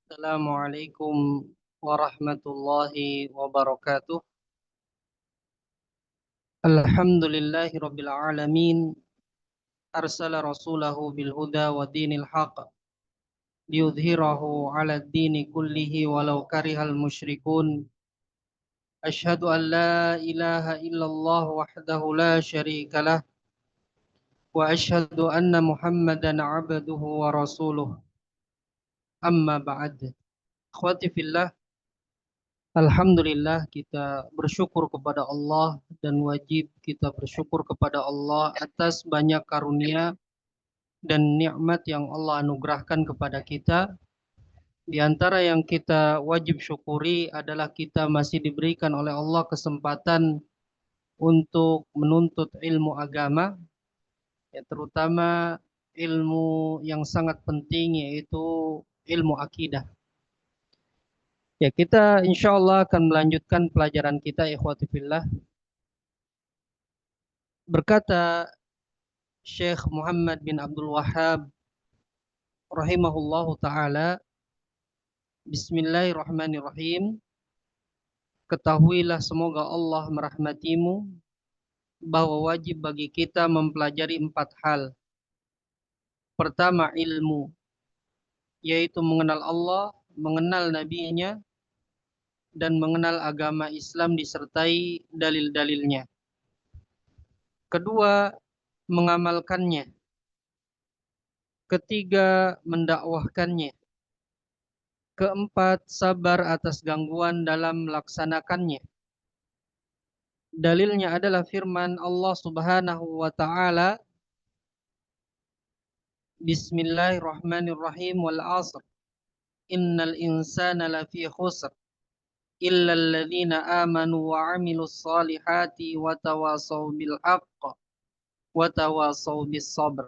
Assalamualaikum warahmatullahi wabarakatuh. Alhamdulillahi rabbil alamin. Arsala rasulahu bil huda wa dinil haq liyudhhirahu 'ala ad-dini kullihi walau karihal musyrikun. Asyhadu an la ilaha illallah wahdahu la syarikalah wa asyhadu anna Muhammadan 'abduhu wa rasuluh. Amma ba'd. Akhwati fillah, alhamdulillah kita bersyukur kepada Allah dan wajib kita bersyukur kepada Allah atas banyak karunia dan nikmat yang Allah anugerahkan kepada kita. Di antara yang kita wajib syukuri adalah kita masih diberikan oleh Allah kesempatan untuk menuntut ilmu agama, ya, terutama ilmu yang sangat penting yaitu ilmu akidah. Ya, kita insya Allah akan melanjutkan pelajaran kita, ikhwati fillah. Berkata Syekh Muhammad bin Abdul Wahhab rahimahullahu taala, Bismillahirrahmanirrahim. Ketahuilah semoga Allah merahmatimu bahwa wajib bagi kita mempelajari 4 hal. Pertama, ilmu, yaitu mengenal Allah, mengenal nabinya, dan mengenal agama Islam disertai dalil-dalilnya. Kedua, mengamalkannya. Ketiga, mendakwahkannya. Keempat, sabar atas gangguan dalam melaksanakannya. Dalilnya adalah firman Allah Subhanahu wa taala, Bismillahirrahmanirrahim, wal 'asr innal insana lafi khusr illa alladhina amanu wa 'amilus solihati wa tawasaw bil haqq wa tawasaw bis sabr.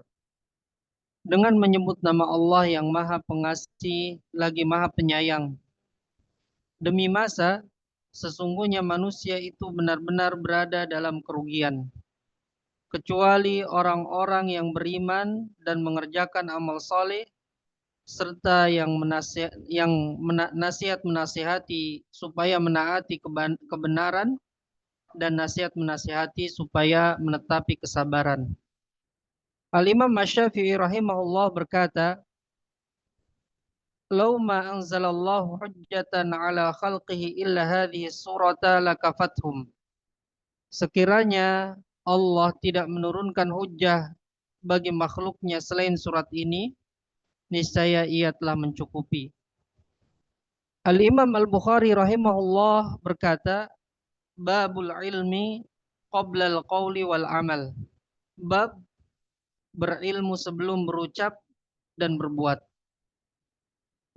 Dengan menyebut nama Allah yang Maha Pengasih lagi Maha Penyayang. Demi masa, sesungguhnya manusia itu benar-benar berada dalam kerugian, kecuali orang-orang yang beriman dan mengerjakan amal soleh, serta yang nasihat menasihati supaya menaati kebenaran, dan nasihat menasihati supaya menetapi kesabaran. Al-Imam Asy-Syafi'i rahimahullah berkata, "Lau ma anzalallahu hujjatan ala khalqihi illa hadhihi surata lakafathum." Sekiranya Allah tidak menurunkan hujjah bagi makhluknya selain surat ini, niscaya ia telah mencukupi. Al-Imam Al-Bukhari rahimahullah berkata, Babul ilmi qabla al-qawli wal amal. Bab berilmu sebelum berucap dan berbuat.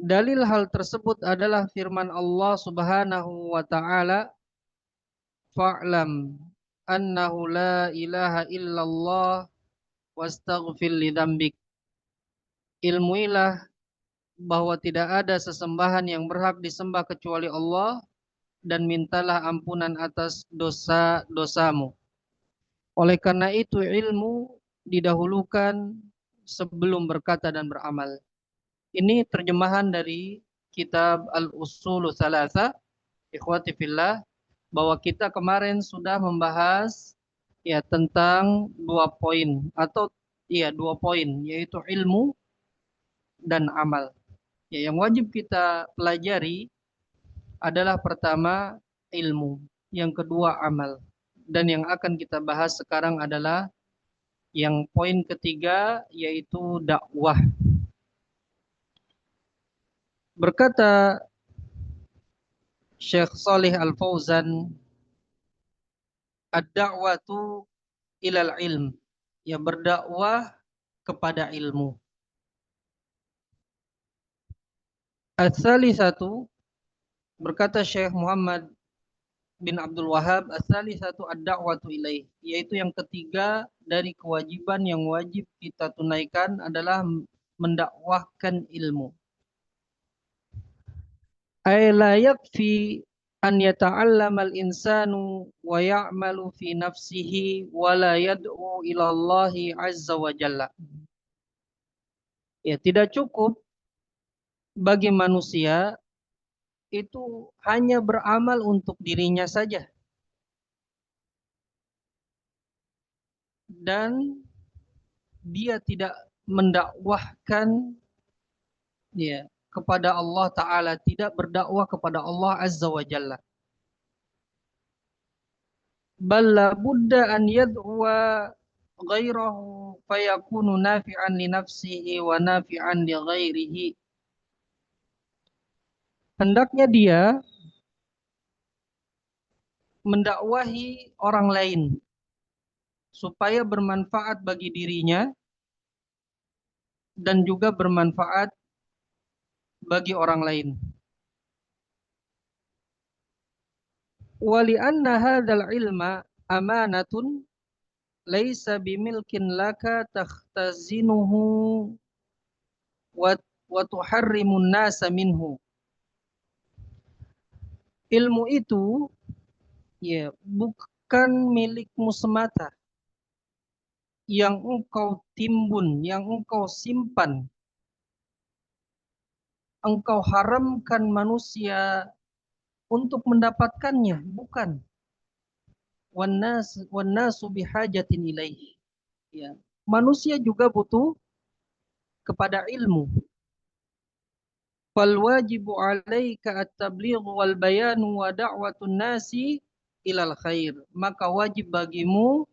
Dalil hal tersebut adalah firman Allah Subhanahu wa taala, Fa'lam annahu la ilaha illallah wastaghfir li dzambik. Ilmuilah bahwa tidak ada sesembahan yang berhak disembah kecuali Allah, dan mintalah ampunan atas dosa-dosamu. Oleh karena itu ilmu didahulukan sebelum berkata dan beramal. Ini terjemahan dari kitab Al-Ushulu Tsalatsa, ikhwati fillah, bahwa kita kemarin sudah membahas ya tentang 2 poin yaitu ilmu dan amal. Ya, yang wajib kita pelajari adalah pertama ilmu, yang kedua amal. Dan yang akan kita bahas sekarang adalah yang poin ketiga, yaitu dakwah. Berkata Syekh Shalih Al-Fauzan, ad-da'watu ilal ilm, ya, berdakwah kepada ilmu. Ats-tsalisatu, berkata Syekh Muhammad bin Abdul Wahhab, ats-tsalisatu ad-da'watu ilaih, yaitu yang ketiga dari kewajiban yang wajib kita tunaikan adalah mendakwahkan ilmu. Ay la yakfi an yata'allama al-insanu wa ya'malu fi nafsihi wa la yad'u ila Allah azza wa jalla. Ya, tidak cukup bagi manusia itu hanya beramal untuk dirinya saja, dan dia tidak mendakwahkan ya kepada Allah Ta'ala, tidak berdakwah kepada Allah Azza wa Jalla. Bal la budda an yad'wa ghairahu fayakunu nafi'an li nafsihi wa nafi'an li ghairihi. Hendaknya dia mendakwahi orang lain supaya bermanfaat bagi dirinya dan juga bermanfaat bagi orang lain. Wa li anna hadzal ilma amanatun laisa bimilkin laka takhtazinuhu wa tuharrimun nasa minhu. Ilmu itu ya bukan milikmu semata yang engkau timbun, yang engkau simpan. Engkau haramkan manusia untuk mendapatkannya, bukan. Wannasu bihajatin ilaihi. Ya. Manusia juga butuh kepada ilmu. Fal wajibu 'alaika at-tabligh wal bayan wa da'watun nasi ilal khair. Maka wajib bagimu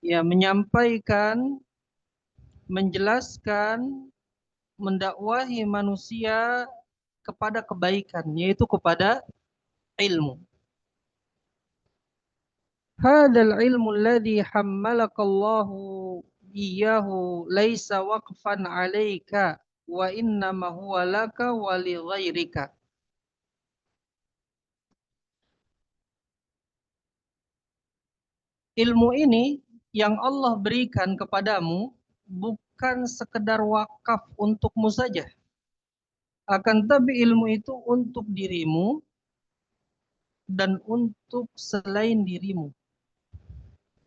ya menyampaikan, menjelaskan, mendakwahi manusia kepada kebaikan, yaitu kepada ilmu. Hadzal ilmu alladhi hammalaka Allahu iyyahu laisa waqfan 'alaika wa innama huwa laka wa li ghairika. Ilmu ini yang Allah berikan kepadamu bukan sekedar wakaf untukmu saja, akan tapi ilmu itu untuk dirimu dan untuk selain dirimu.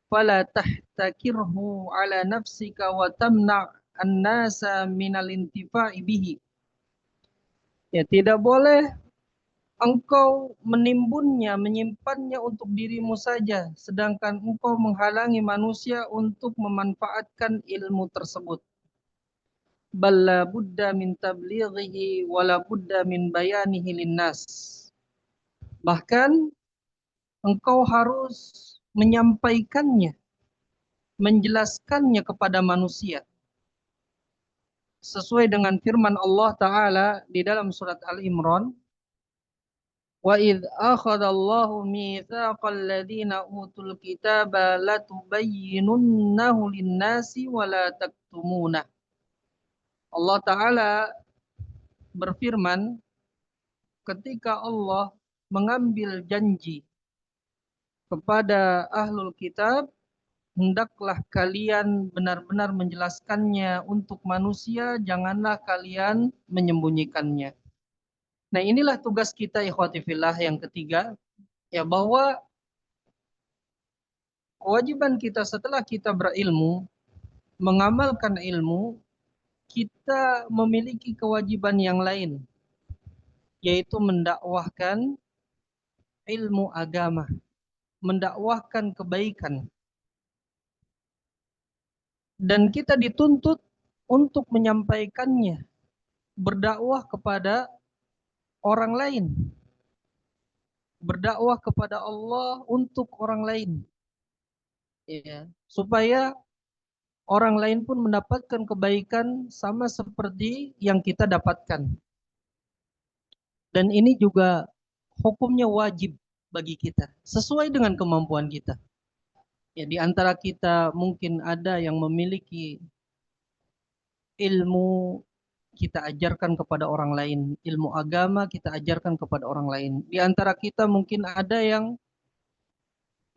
Fala tahtakirhu ala nafsika wa tamna' an-nasa minal intifa'i bihi. Ya, tidak boleh engkau menimbunnya, menyimpannya untuk dirimu saja, sedangkan engkau menghalangi manusia untuk memanfaatkan ilmu tersebut. Bal la budda min tablighihi wa la budda min bayanihi linnas. Bahkan engkau harus menyampaikannya, menjelaskannya kepada manusia. Sesuai dengan firman Allah Ta'ala di dalam surat Al-Imran, wa idh akhadallahu mitsaqal ladzina utul kitaba latubayyinunnahu lin-nasi wa la taktumunah. Allah Ta'ala berfirman ketika Allah mengambil janji kepada ahlul kitab, hendaklah kalian benar-benar menjelaskannya untuk manusia, janganlah kalian menyembunyikannya. Nah, inilah tugas kita ikhwati fillah yang ketiga, ya, bahwa kewajiban kita setelah kita berilmu, mengamalkan ilmu, kita memiliki kewajiban yang lain, yaitu mendakwahkan ilmu agama, mendakwahkan kebaikan. Dan kita dituntut untuk menyampaikannya, berdakwah kepada orang lain, berdakwah kepada Allah untuk orang lain, ya, supaya orang lain pun mendapatkan kebaikan sama seperti yang kita dapatkan. Dan ini juga hukumnya wajib bagi kita, sesuai dengan kemampuan kita. Ya, di antara kita mungkin ada yang memiliki ilmu, kita ajarkan kepada orang lain, ilmu agama kita ajarkan kepada orang lain. Di antara kita mungkin ada yang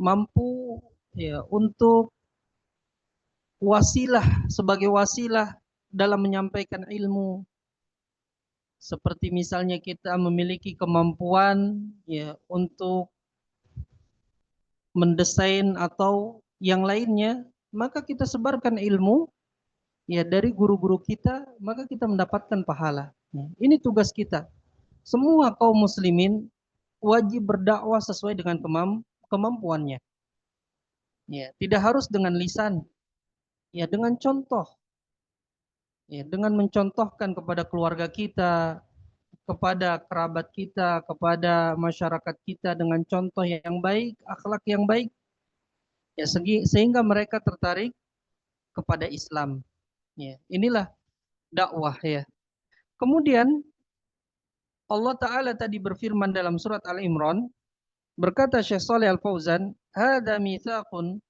mampu ya untuk wasilah, sebagai wasilah dalam menyampaikan ilmu. Seperti misalnya kita memiliki kemampuan ya untuk mendesain atau yang lainnya, maka kita sebarkan ilmu ya dari guru-guru kita, maka kita mendapatkan pahala. Ini tugas kita. Semua kaum muslimin wajib berdakwah sesuai dengan kemampuannya. Ya, tidak harus dengan lisan, ya dengan contoh. Ya, dengan mencontohkan kepada keluarga kita, kepada kerabat kita, kepada masyarakat kita dengan contoh yang baik, akhlak yang baik, ya sehingga mereka tertarik kepada Islam. Ya, inilah dakwah ya. Kemudian Allah Ta'ala tadi berfirman dalam surat Al-Imran, berkata Syekh Shalih Al-Fauzan, "Hada mitsaqun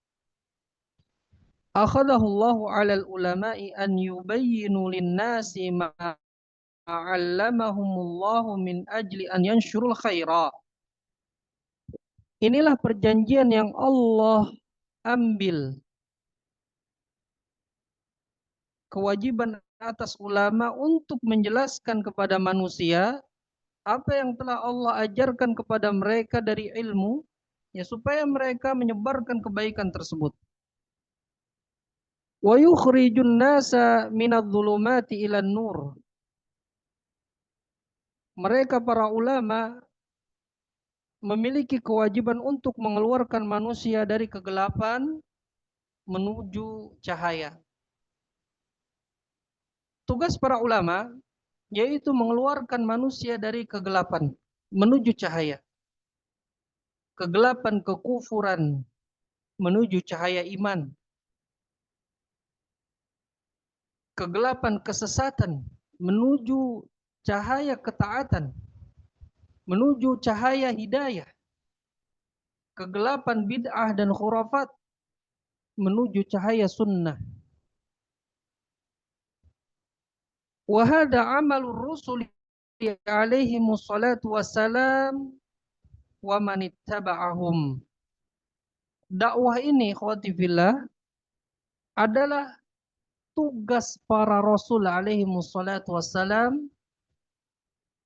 akhadahu Allahu 'alal ulama'i an yubayyinu lin-nasi ma 'allamahumullahu min ajli an yanshurul khaira." Inilah perjanjian yang Allah ambil, kewajiban atas ulama untuk menjelaskan kepada manusia apa yang telah Allah ajarkan kepada mereka dari ilmu, ya supaya mereka menyebarkan kebaikan tersebut. Wa yukhrijun nasa minadh-dhulumati ilan nur. Mereka para ulama memiliki kewajiban untuk mengeluarkan manusia dari kegelapan menuju cahaya. Tugas para ulama yaitu mengeluarkan manusia dari kegelapan menuju cahaya. Kegelapan kekufuran menuju cahaya iman. Kegelapan kesesatan menuju cahaya ketaatan, menuju cahaya hidayah. Kegelapan bid'ah dan khurafat menuju cahaya sunnah. Wa hadha amalur rusul alaihi wassalatu wassalam wa man ittaba'ahum. Dakwah ini khawati fillah adalah tugas para rasul alaihi wassalatu wassalam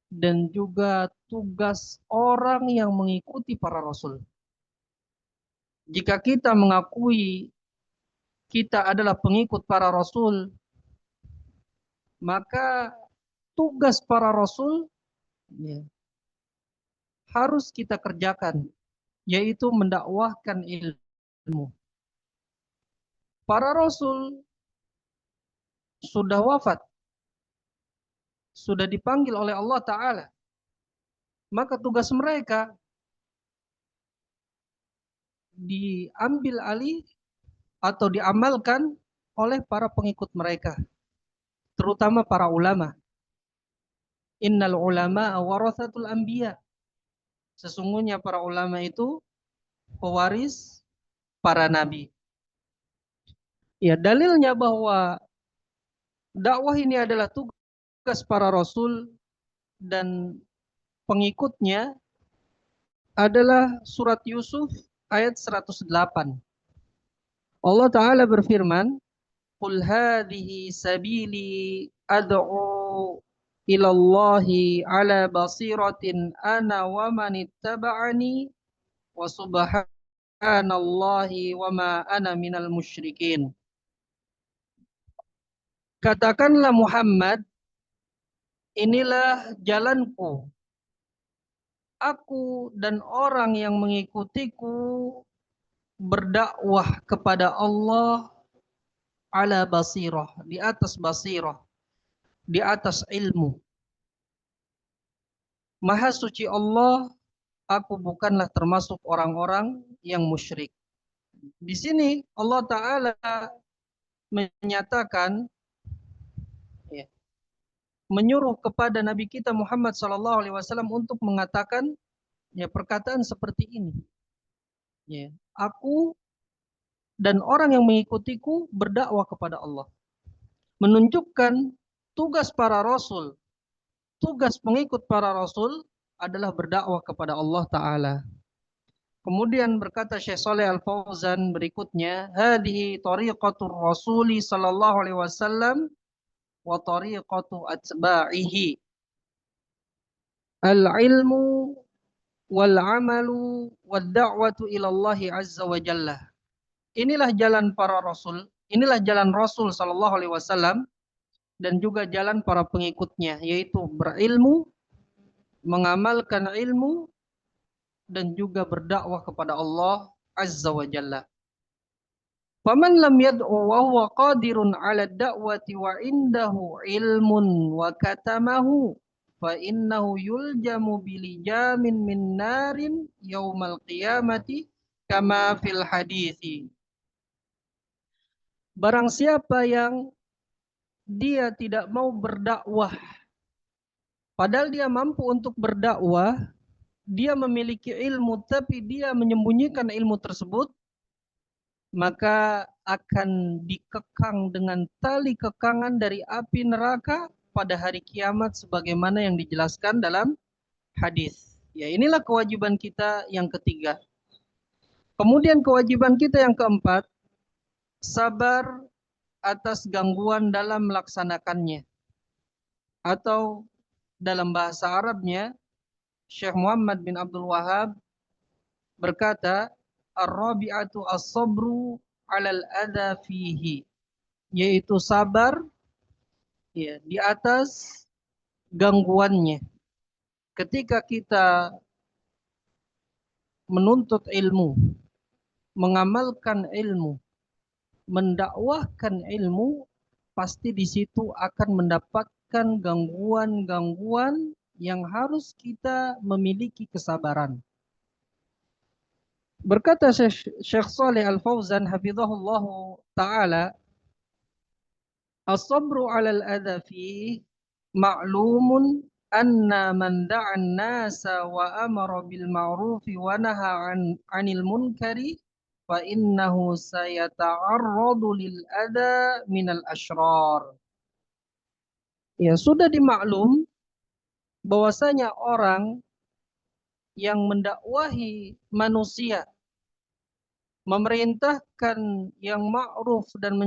dan juga tugas orang yang mengikuti para rasul. Jika kita mengakui kita adalah pengikut para rasul, maka tugas para rasul ya, harus kita kerjakan, yaitu mendakwahkan ilmu. Para rasul sudah wafat, sudah dipanggil oleh Allah Ta'ala. Maka tugas mereka diambil alih atau diamalkan oleh para pengikut mereka, terutama para ulama. Innal ulama warathatul anbiya. Sesungguhnya para ulama itu pewaris para nabi. Ya, dalilnya bahwa dakwah ini adalah tugas para rasul dan pengikutnya adalah surat Yusuf ayat 108. Allah Ta'ala berfirman, "Qul hadhihi sabili ad'u ila Allahi ala basiratin ana wa man ittaba'ani wa subhanallahi wa ma ana minal musyrikin." Katakanlah Muhammad, inilah jalanku. Aku dan orang yang mengikutiku berdakwah kepada Allah ala basirah, di atas basirah, di atas ilmu. Maha suci Allah, aku bukanlah termasuk orang-orang yang musyrik. Di sini Allah Ta'ala menyatakan, ya, menyuruh kepada Nabi kita Muhammad SAW untuk mengatakan ya perkataan seperti ini. Ya, aku dan orang yang mengikutiku berdakwah kepada Allah. Menunjukkan tugas para rasul, tugas pengikut para rasul adalah berdakwah kepada Allah Ta'ala. Kemudian berkata Syekh Shalih Al-Fauzan berikutnya, hadhihi tariqatur rasuli sallallahu alaihi wasallam wa tariqatu atba'ihi. Al-ilmu wal amalu wad da'watu ila Allah azza wa jalla. Inilah jalan para rasul, Inilah jalan Rasul Shallallahu Alaihi Wasallam dan juga jalan para pengikutnya, yaitu berilmu, mengamalkan ilmu, dan juga berdakwah kepada Allah Azza wa Jalla. Faman lam yad'u wa huwa qadirun 'ala ad-da'wati wa indahu ilmun wa katamahu fa innahu yuljamu bilijamin min narin yaumal qiyamati kama fil hadithi. Barang siapa yang dia tidak mau berdakwah, padahal dia mampu untuk berdakwah, dia memiliki ilmu tapi dia menyembunyikan ilmu tersebut, maka akan dikekang dengan tali kekangan dari api neraka pada hari kiamat sebagaimana yang dijelaskan dalam hadis. Ya, inilah kewajiban kita yang ketiga. Kemudian kewajiban kita yang keempat, sabar atas gangguan dalam melaksanakannya. Atau dalam bahasa Arabnya, Syekh Muhammad bin Abdul Wahab berkata, ar-rabi'atu as-sabru 'alal adza fihi, yaitu sabar ya di atas gangguannya. Ketika kita menuntut ilmu, mengamalkan ilmu, mendakwahkan ilmu, pasti di situ akan mendapatkan gangguan-gangguan yang harus kita memiliki kesabaran. Berkata Syekh Saleh Al-Fauzan hafizahullah taala, as-sabru 'alal adza fi ma'lumun anna man da'an nasa wa amara bil ma'rufi wa naha 'anil munkari fa innahu sayata'arradu lil adza minal asyrar. Ya, sudah dimaklum bahwasanya orang yang mendakwahi manusia, memerintahkan yang ma'ruf dan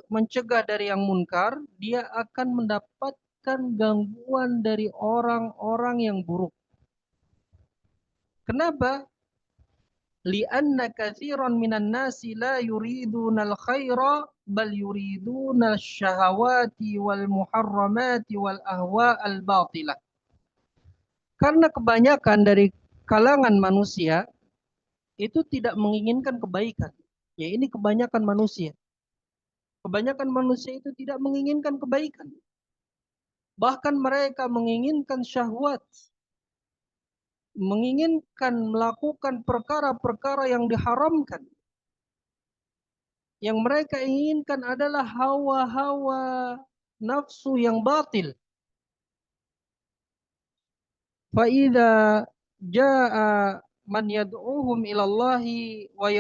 mencegah dari yang munkar, dia akan mendapatkan gangguan dari orang-orang yang buruk. Kenapa? Lianna katsiran minan nasi la yuriduna al-khaira bal yuriduna syahawati wal muharramati wal ahwa al-batilah. Karena kebanyakan dari kalangan manusia itu tidak menginginkan kebaikan. Ya, ini kebanyakan manusia. Kebanyakan manusia itu tidak menginginkan kebaikan. Bahkan mereka menginginkan syahwat. Menginginkan melakukan perkara-perkara yang diharamkan. Yang mereka inginkan adalah hawa-hawa nafsu yang batil. Fa'idha ja'a man yad'uhum ilallahi wa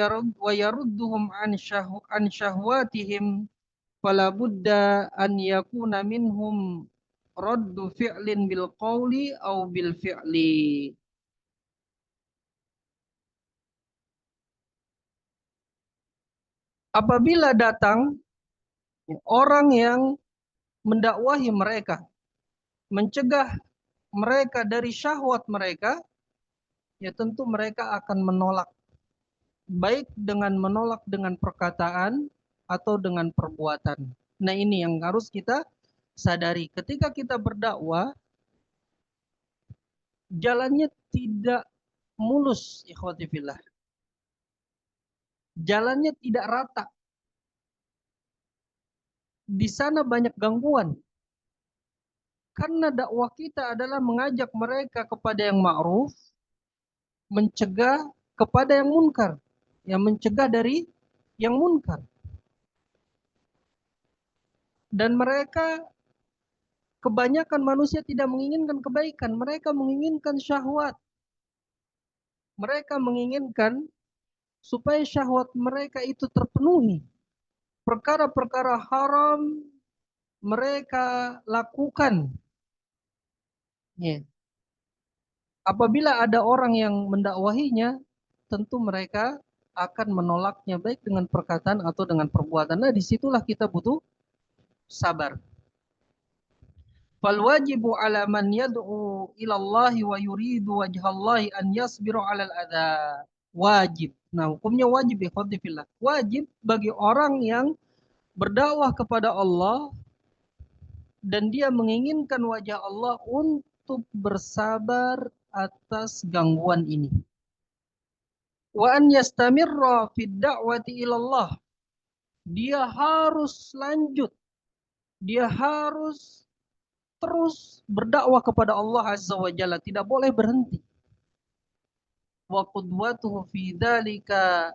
yarudduhum an syahwatihim fala budda an yakuna minhum raddu fi'lin bil qawli au bil fi'li. Apabila datang orang yang mendakwahi mereka, mencegah mereka dari syahwat mereka, ya tentu mereka akan menolak, baik dengan menolak dengan perkataan atau dengan perbuatan. Nah, ini yang harus kita sadari. Ketika kita berdakwah, jalannya tidak mulus, ikhwati fillah. Jalannya tidak rata. Di sana banyak gangguan. Karena dakwah kita adalah mengajak mereka kepada yang ma'ruf, mencegah kepada yang munkar. Yang mencegah dari yang munkar. Dan mereka, kebanyakan manusia tidak menginginkan kebaikan. Mereka menginginkan syahwat. Mereka menginginkan supaya syahwat mereka itu terpenuhi. Perkara-perkara haram mereka lakukan. Ya. Apabila ada orang yang mendakwahinya, tentu mereka akan menolaknya baik dengan perkataan atau dengan perbuatan. Nah, disitulah kita butuh sabar. Fal wajibu ala man yad'u ila Allah wa yuridu wajhallahi an yasbiru 'alal adza. Wajib. Nah, hukumnya wajib ya fillah. Wajib bagi orang yang berdakwah kepada Allah dan dia menginginkan wajah Allah untuk bersabar atas gangguan ini. Wa an yastamirra fid da'wati ilallah. Dia harus lanjut, dia harus terus berdakwah kepada Allah Azza wa Jalla, tidak boleh berhenti. Wa qudwatuhu fi dzalika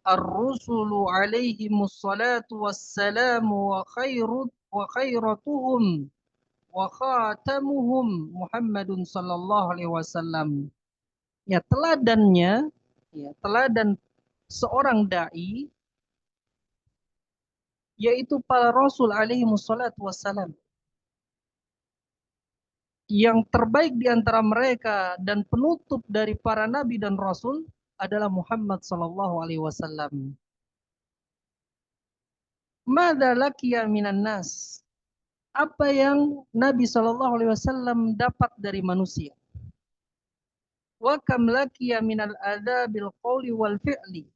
ar-rusulu alaihimus salatu wassalamu wa khairatuhum wa khatamuhum Muhammadun sallallahu alaihi wasallam. Ya, teladannya, ya, teladan seorang dai yaitu para rasul alaihi wassalatu wassalam. Yang terbaik di antara mereka dan penutup dari para nabi dan rasul adalah Muhammad sallallahu alaihi wasallam. Madza laqiya minan nas? Apa yang Nabi sallallahu alaihi wasallam dapat dari manusia? Wa kam laqiya minal adzabil qawli wal fi'li?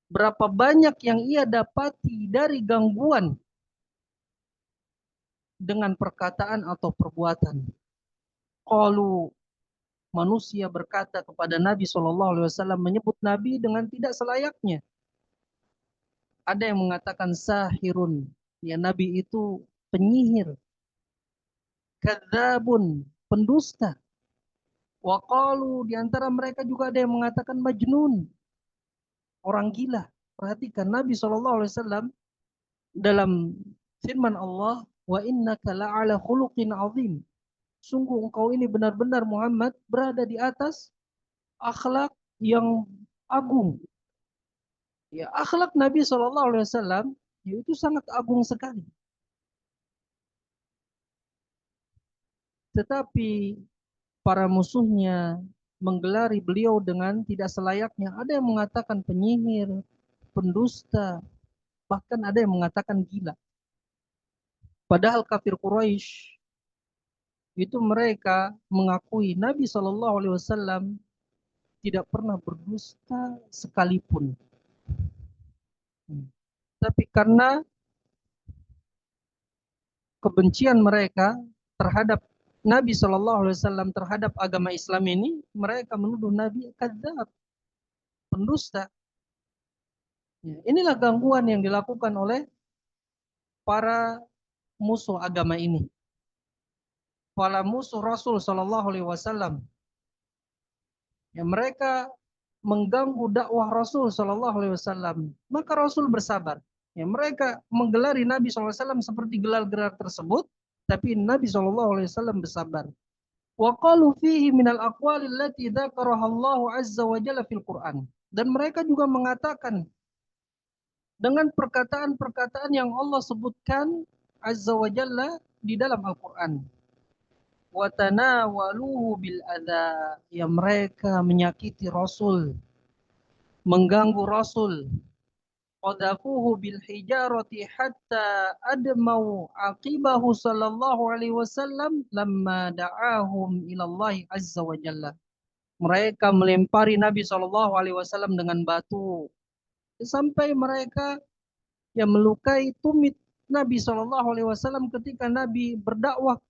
Berapa banyak yang ia dapati dari gangguan dengan perkataan atau perbuatan. Qalu, manusia berkata kepada Nabi SAW, menyebut Nabi dengan tidak selayaknya. Ada yang mengatakan sahirun, ya Nabi itu penyihir. Kadzabun, pendusta. Wa qalu, di antara mereka juga ada yang mengatakan majnun, orang gila. Perhatikan Nabi SAW dalam firman Allah, wa innaka la'ala khuluqin azim. Sungguh engkau ini benar-benar Muhammad berada di atas akhlak yang agung. Ya, akhlak Nabi SAW itu sangat agung sekali. Tetapi para musuhnya menggelari beliau dengan tidak selayaknya. Ada yang mengatakan penyihir, pendusta, bahkan ada yang mengatakan gila. Padahal kafir Quraisy itu mereka mengakui Nabi SAW tidak pernah berdusta sekalipun. Tapi karena kebencian mereka terhadap Nabi SAW, terhadap agama Islam ini, mereka menuduh Nabi kadzab, pendusta. Inilah gangguan yang dilakukan oleh para musuh agama ini, para musuh Rasul SAW. Ya, mereka mengganggu dakwah Rasul SAW. Maka Rasul bersabar. Ya, mereka menggelari Nabi SAW seperti gelar-gelar tersebut, tapi Nabi SAW bersabar. Wa qalu fihi minal aqwali allati dzakaraha Allah azza wa jalla fil Qur'an. Dan mereka juga mengatakan dengan perkataan-perkataan yang Allah sebutkan azza wa jalla di dalam Al-Qur'an. Wa tanawaluhu bil adza. Ya, mereka menyakiti Rasul, mengganggu Rasul. Qadafuhu bil hijarati hatta admau aqibahu sallallahu alaihi wasallam lamma da'ahum ila Allah azza wa jalla. Mereka melempari Nabi sallallahu alaihi wasallam dengan batu sampai mereka yang melukai tumit Nabi sallallahu alaihi wasallam ketika Nabi berdakwah,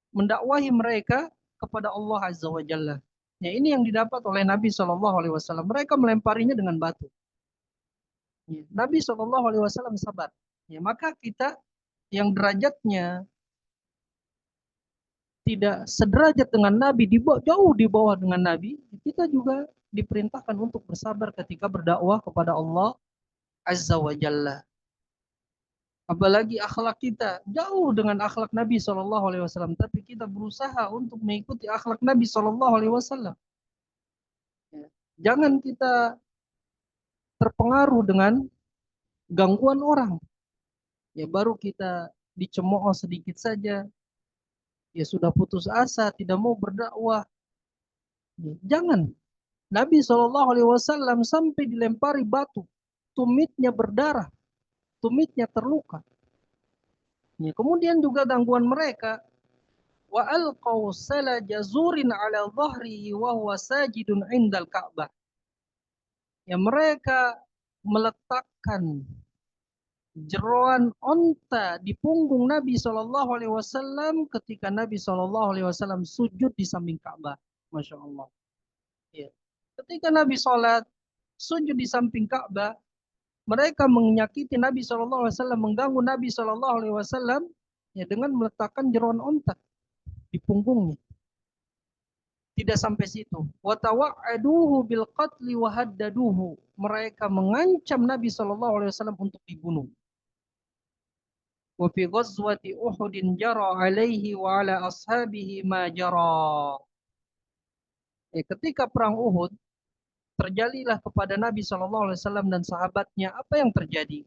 mendakwahi mereka kepada Allah azza wa jalla. Ya, ini yang didapat oleh Nabi sallallahu alaihi wasallam. Mereka melemparinya dengan batu. Ya, Nabi SAW sabar. Ya, maka kita yang derajatnya tidak sederajat dengan Nabi, jauh di bawah dengan Nabi, kita juga diperintahkan untuk bersabar ketika berdakwah kepada Allah Azza wa Jalla. Apalagi akhlak kita jauh dengan akhlak Nabi SAW, tapi kita berusaha untuk mengikuti akhlak Nabi SAW. Ya. Jangan kita terpengaruh dengan gangguan orang. Ya, baru kita dicemooh sedikit saja, ya sudah putus asa, tidak mau berdakwah. Ya, jangan. Nabi SAW sampai dilempari batu, tumitnya berdarah, tumitnya terluka. Ya, kemudian juga gangguan mereka, wa alqaw sala jazurin ala dhahrihi wa huwa sajidun indal Ka'bah. Ya, mereka meletakkan jeroan onta di punggung Nabi Shallallahu Alaihi Wasallam ketika Nabi Shallallahu Alaihi Wasallam sujud di samping Ka'bah. Masya Allah. Ya. Ketika Nabi sholat sujud di samping Ka'bah, mereka menyakiti Nabi Shallallahu Alaihi Wasallam, mengganggu Nabi Shallallahu Alaihi Wasallam ya dengan meletakkan jeroan onta di punggungnya. Tidak sampai situ. Watawa'aduhu bil qatli wa haddaduhu. Mereka mengancam Nabi Shallallahu Alaihi Wasallam untuk dibunuh. Wa fi ghazwati Uhudin jara alaihi wa ala ashabihi ma jara. Ketika perang Uhud terjadilah kepada Nabi Shallallahu Alaihi Wasallam dan sahabatnya apa yang terjadi?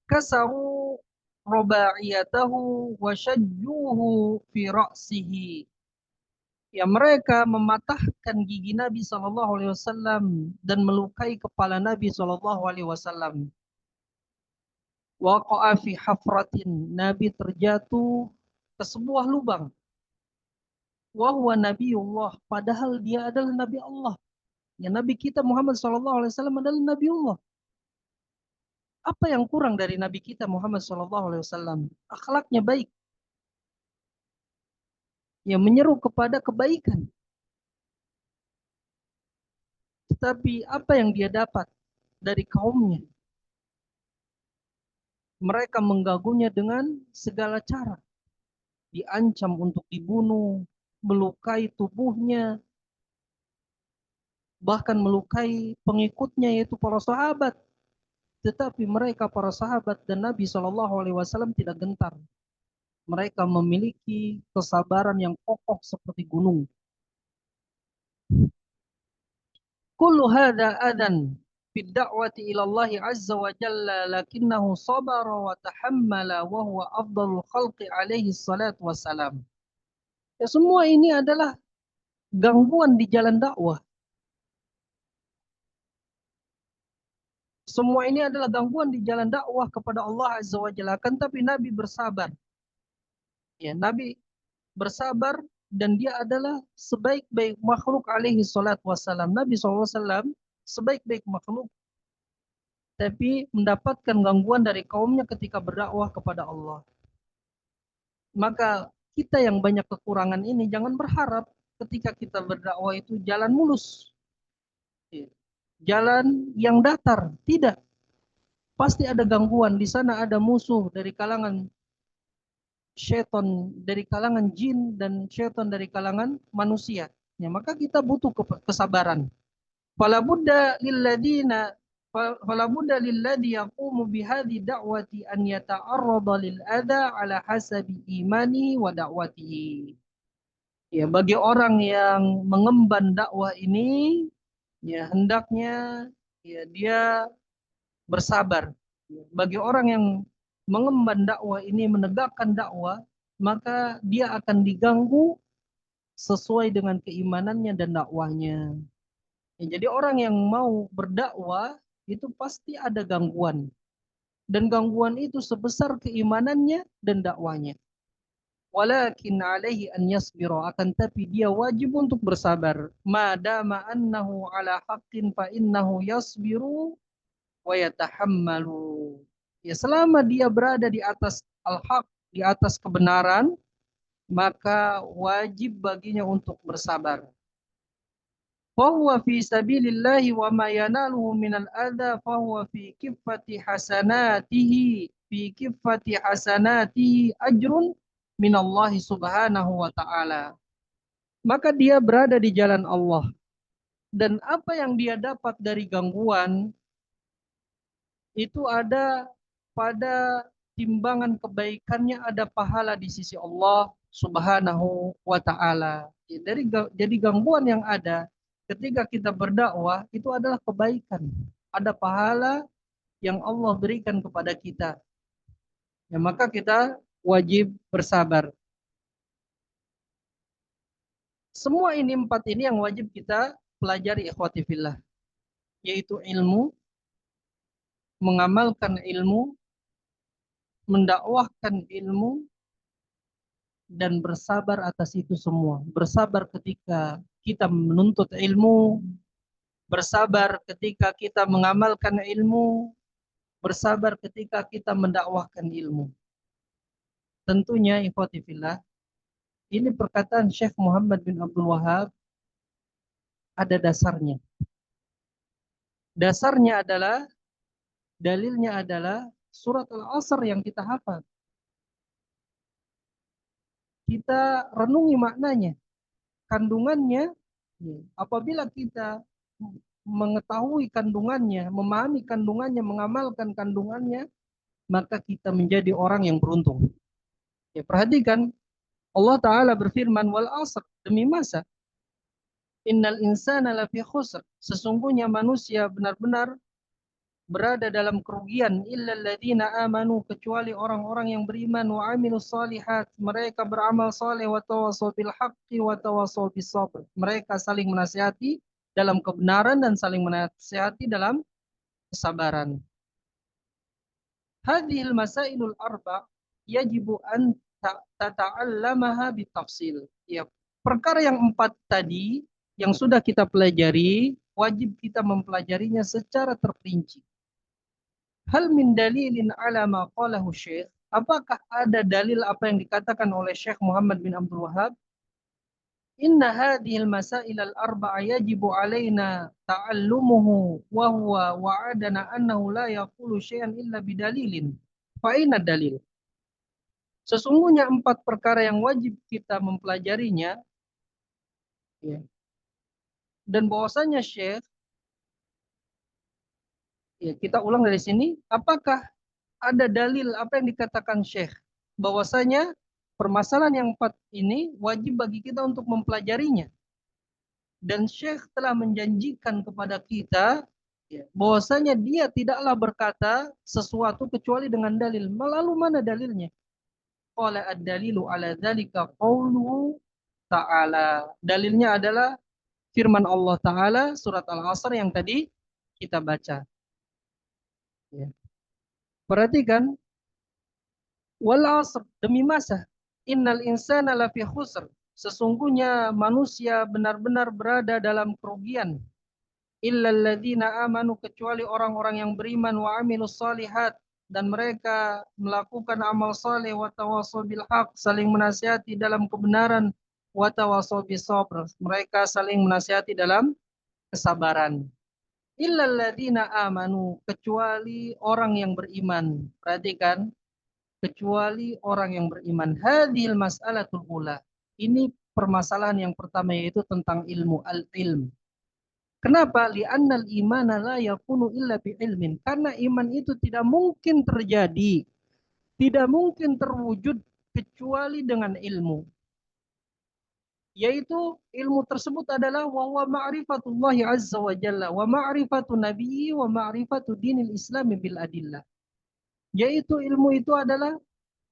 Kasaru roba'iyatahu wa syajjuhu fi ra'sihi. Ya, mereka mematahkan gigi Nabi Shallallahu Alaihi Wasallam dan melukai kepala Nabi Shallallahu Alaihi Wasallam. Waqa'a fi hafratin, Nabi terjatuh ke sebuah lubang. Wa huwa Nabiullah, padahal dia adalah Nabi Allah. Ya, Nabi kita Muhammad Shallallahu Alaihi Wasallam adalah Nabiullah. Apa yang kurang dari Nabi kita Muhammad Shallallahu Alaihi Wasallam? Akhlaknya baik. Ya, menyeru kepada kebaikan. Tetapi apa yang dia dapat dari kaumnya? Mereka mengganggunya dengan segala cara. Diancam untuk dibunuh, melukai tubuhnya, bahkan melukai pengikutnya yaitu para sahabat. Tetapi mereka para sahabat dan Nabi Shallallahu Alaihi Wasallam tidak gentar. Mereka memiliki kesabaran yang kokoh seperti gunung. Kullu hadza adan fi da'wati ila Allah azza wa jalla lakinnahu sabara wa tahammala wa huwa afdalul khalqi alaihi salatu wassalam. Ya, semua ini adalah gangguan di jalan dakwah. Semua ini adalah gangguan di jalan dakwah kepada Allah azza wa jalla. Kan tapi Nabi bersabar. Ya, Nabi bersabar dan dia adalah sebaik-baik makhluk alaihi salatu wassalam. Nabi SAW sebaik-baik makhluk tapi mendapatkan gangguan dari kaumnya ketika berdakwah kepada Allah. Maka kita yang banyak kekurangan ini jangan berharap ketika kita berdakwah itu jalan mulus. Jalan yang datar, tidak. Pasti ada gangguan, di sana ada musuh dari kalangan syaitan, dari kalangan jin dan syaitan dari kalangan manusia. Ya, maka kita butuh kesabaran. Fala budda lilladhi yaqumu bihadhi da'wati an yata'arrada lil adha ala hasabi imani wa da'watihi. Ya, bagi orang yang mengemban dakwah ini, ya hendaknya ya dia bersabar. Bagi orang yang mengemban dakwah ini, menegakkan dakwah, maka dia akan diganggu sesuai dengan keimanannya dan dakwahnya. Ya, jadi orang yang mau berdakwah itu pasti ada gangguan. Dan gangguan itu sebesar keimanannya dan dakwahnya. Walakin alaihi an yasbira, akan tapi dia wajib untuk bersabar. Madama annahu ala haqqin fa innahu yasbiru wa yatahammalu. Ya, selama dia berada di atas al-haq, di atas kebenaran, maka wajib baginya untuk bersabar. Fahuwa fi sabilillahi wa ma yanaluhu minal adha fahuwa fi kiffati hasanatihi ajrun minallahi subhanahu wa ta'ala. Maka dia berada di jalan Allah. Dan apa yang dia dapat dari gangguan itu ada pada timbangan kebaikannya, ada pahala di sisi Allah subhanahu wa ta'ala. Jadi gangguan yang ada ketika kita berdakwah itu adalah kebaikan. Ada pahala yang Allah berikan kepada kita. Ya, maka kita wajib bersabar. Semua ini, empat ini yang wajib kita pelajari ikhwati fillah. Yaitu ilmu, mengamalkan ilmu, mendakwahkan ilmu, dan bersabar atas itu semua. Bersabar ketika kita menuntut ilmu, bersabar ketika kita mengamalkan ilmu, bersabar ketika kita mendakwahkan ilmu. Tentunya ikhwati fillah, ini perkataan Syekh Muhammad bin Abdul Wahab ada dasarnya. Dasarnya adalah, dalilnya adalah surat Al-Asr yang kita hafal. Kita renungi maknanya, kandungannya. Apabila kita mengetahui kandungannya, memahami kandungannya, mengamalkan kandungannya, maka kita menjadi orang yang beruntung. Ya, perhatikan, Allah Ta'ala berfirman, wal asr, demi masa, innal insana lafi khusr, sesungguhnya manusia benar-benar berada dalam kerugian, illal ladzina amanu, kecuali orang-orang yang beriman, wa amilus solihat, mereka beramal saleh, wa tawasaw bil haqqi wa tawasaw bis sabr, mereka saling menasihati dalam kebenaran dan saling menasihati dalam kesabaran. Hadhil masailul arba yajibu an tata'allamaha bitafsil. Ya, perkara yang 4 tadi yang sudah kita pelajari, wajib kita mempelajarinya secara terperinci. Hal min dalilin ala ma qalahu Syekh? Apakah ada dalil apa yang dikatakan oleh Syekh Muhammad bin Abdul Wahab? Inna hadhil masail al-arba'a yajibu alaina ta'allumuhu wa huwa wa'adana annahu la yaqulu syai'an illa bidalilin. Fa aina dalil? Sesungguhnya 4 perkara yang wajib kita mempelajarinya, ya. Dan bahwasanya Syekh, ya, kita ulang dari sini, apakah ada dalil apa yang dikatakan Syekh bahwasanya permasalahan yang 4 ini wajib bagi kita untuk mempelajarinya. Dan Syekh telah menjanjikan kepada kita, ya, bahwasanya dia tidaklah berkata sesuatu kecuali dengan dalil. Lalu mana dalilnya? Qala ad-dalilu ala dzalika qauluhu ta'ala. Dalilnya adalah firman Allah Ta'ala surat Al-Asr yang tadi kita baca. Ya. Perhatikan, wal asr, demi masa, innal insana lafi khusr, sesungguhnya manusia benar-benar berada dalam kerugian, illal ladzina amanu, kecuali orang-orang yang beriman, wa amilus solihat, dan mereka melakukan amal saleh, wa tawassaw bil haq, saling menasihati dalam kebenaran, wa tawassaw bis sabr, mereka saling menasihati dalam kesabaran. Illal ladzina amanu, kecuali orang yang beriman. Perhatikan, kecuali orang yang beriman. Hadhil mas'alatul ula. Ini permasalahan yang pertama, yaitu tentang ilmu, al-ilm. Kenapa? Li'annal imana la yakunu illa bi'ilmin. Karena iman itu tidak mungkin terjadi, tidak mungkin terwujud kecuali dengan ilmu. Yaitu ilmu tersebut adalah wa huwa ma'rifatullahi azza wa jalla wa ma'rifatu nabiyyi wa ma'rifatu dinil islami bil adillah. Yaitu ilmu itu adalah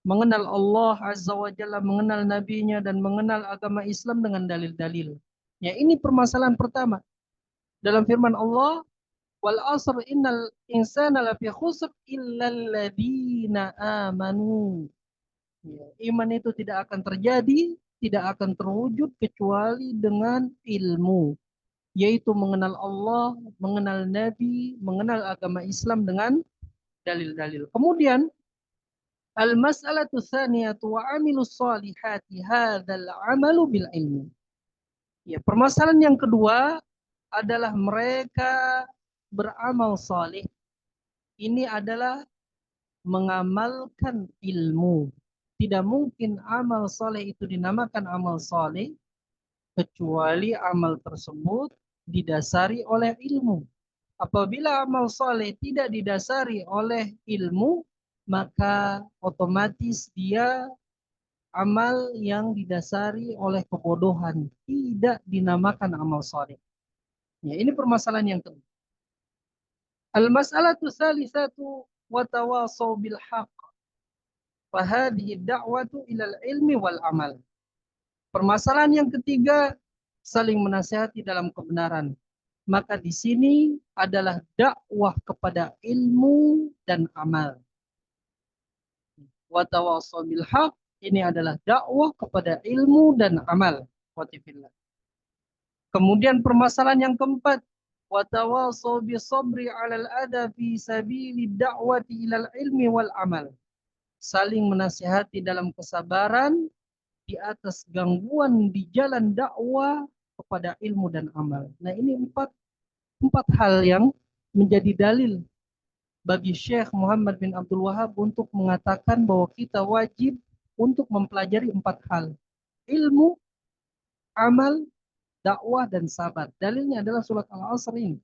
mengenal Allah azza wa jalla, mengenal nabinya, dan mengenal agama Islam dengan dalil-dalil. Ya, ini permasalahan pertama. Dalam firman Allah, wal asr innal insana lafi khusr illal ladzina amanu. Ya, iman itu tidak akan terjadi, tidak akan terwujud kecuali dengan ilmu, yaitu mengenal Allah, mengenal Nabi, mengenal agama Islam dengan dalil-dalil. Kemudian al-mas'alatu tsaniyatu wa amilus solihati hadzal amalu bil ilmi. Ya, permasalahan yang kedua adalah mereka beramal saleh. Ini adalah mengamalkan ilmu. Tidak mungkin amal saleh itu dinamakan amal saleh kecuali amal tersebut didasari oleh ilmu. Apabila amal saleh tidak didasari oleh ilmu, maka otomatis dia amal yang didasari oleh kebodohan, tidak dinamakan amal saleh. Ya, ini permasalahan yang kedua. Al-mas'alatu tsalisatu wa tawasaw bil haqq. Fahadhihi da'watu ilal ilmi wal amal. Permasalahan yang ketiga, saling menasihati dalam kebenaran. Maka di sini adalah dakwah kepada ilmu dan amal. Wa tawasaw bil haqq, ini adalah dakwah kepada ilmu dan amal. Kemudian permasalahan yang keempat, wa tawasaw bisabri 'alal adha fi sabilid da'wati ilal ilmi wal amal. Saling menasihati dalam kesabaran di atas gangguan di jalan dakwah kepada ilmu dan amal. Nah, ini empat hal yang menjadi dalil bagi Syekh Muhammad bin Abdul Wahab untuk mengatakan bahwa kita wajib untuk mempelajari empat hal. Ilmu, amal, dakwah, dan sabar. Dalilnya adalah surat Al-Asr ini.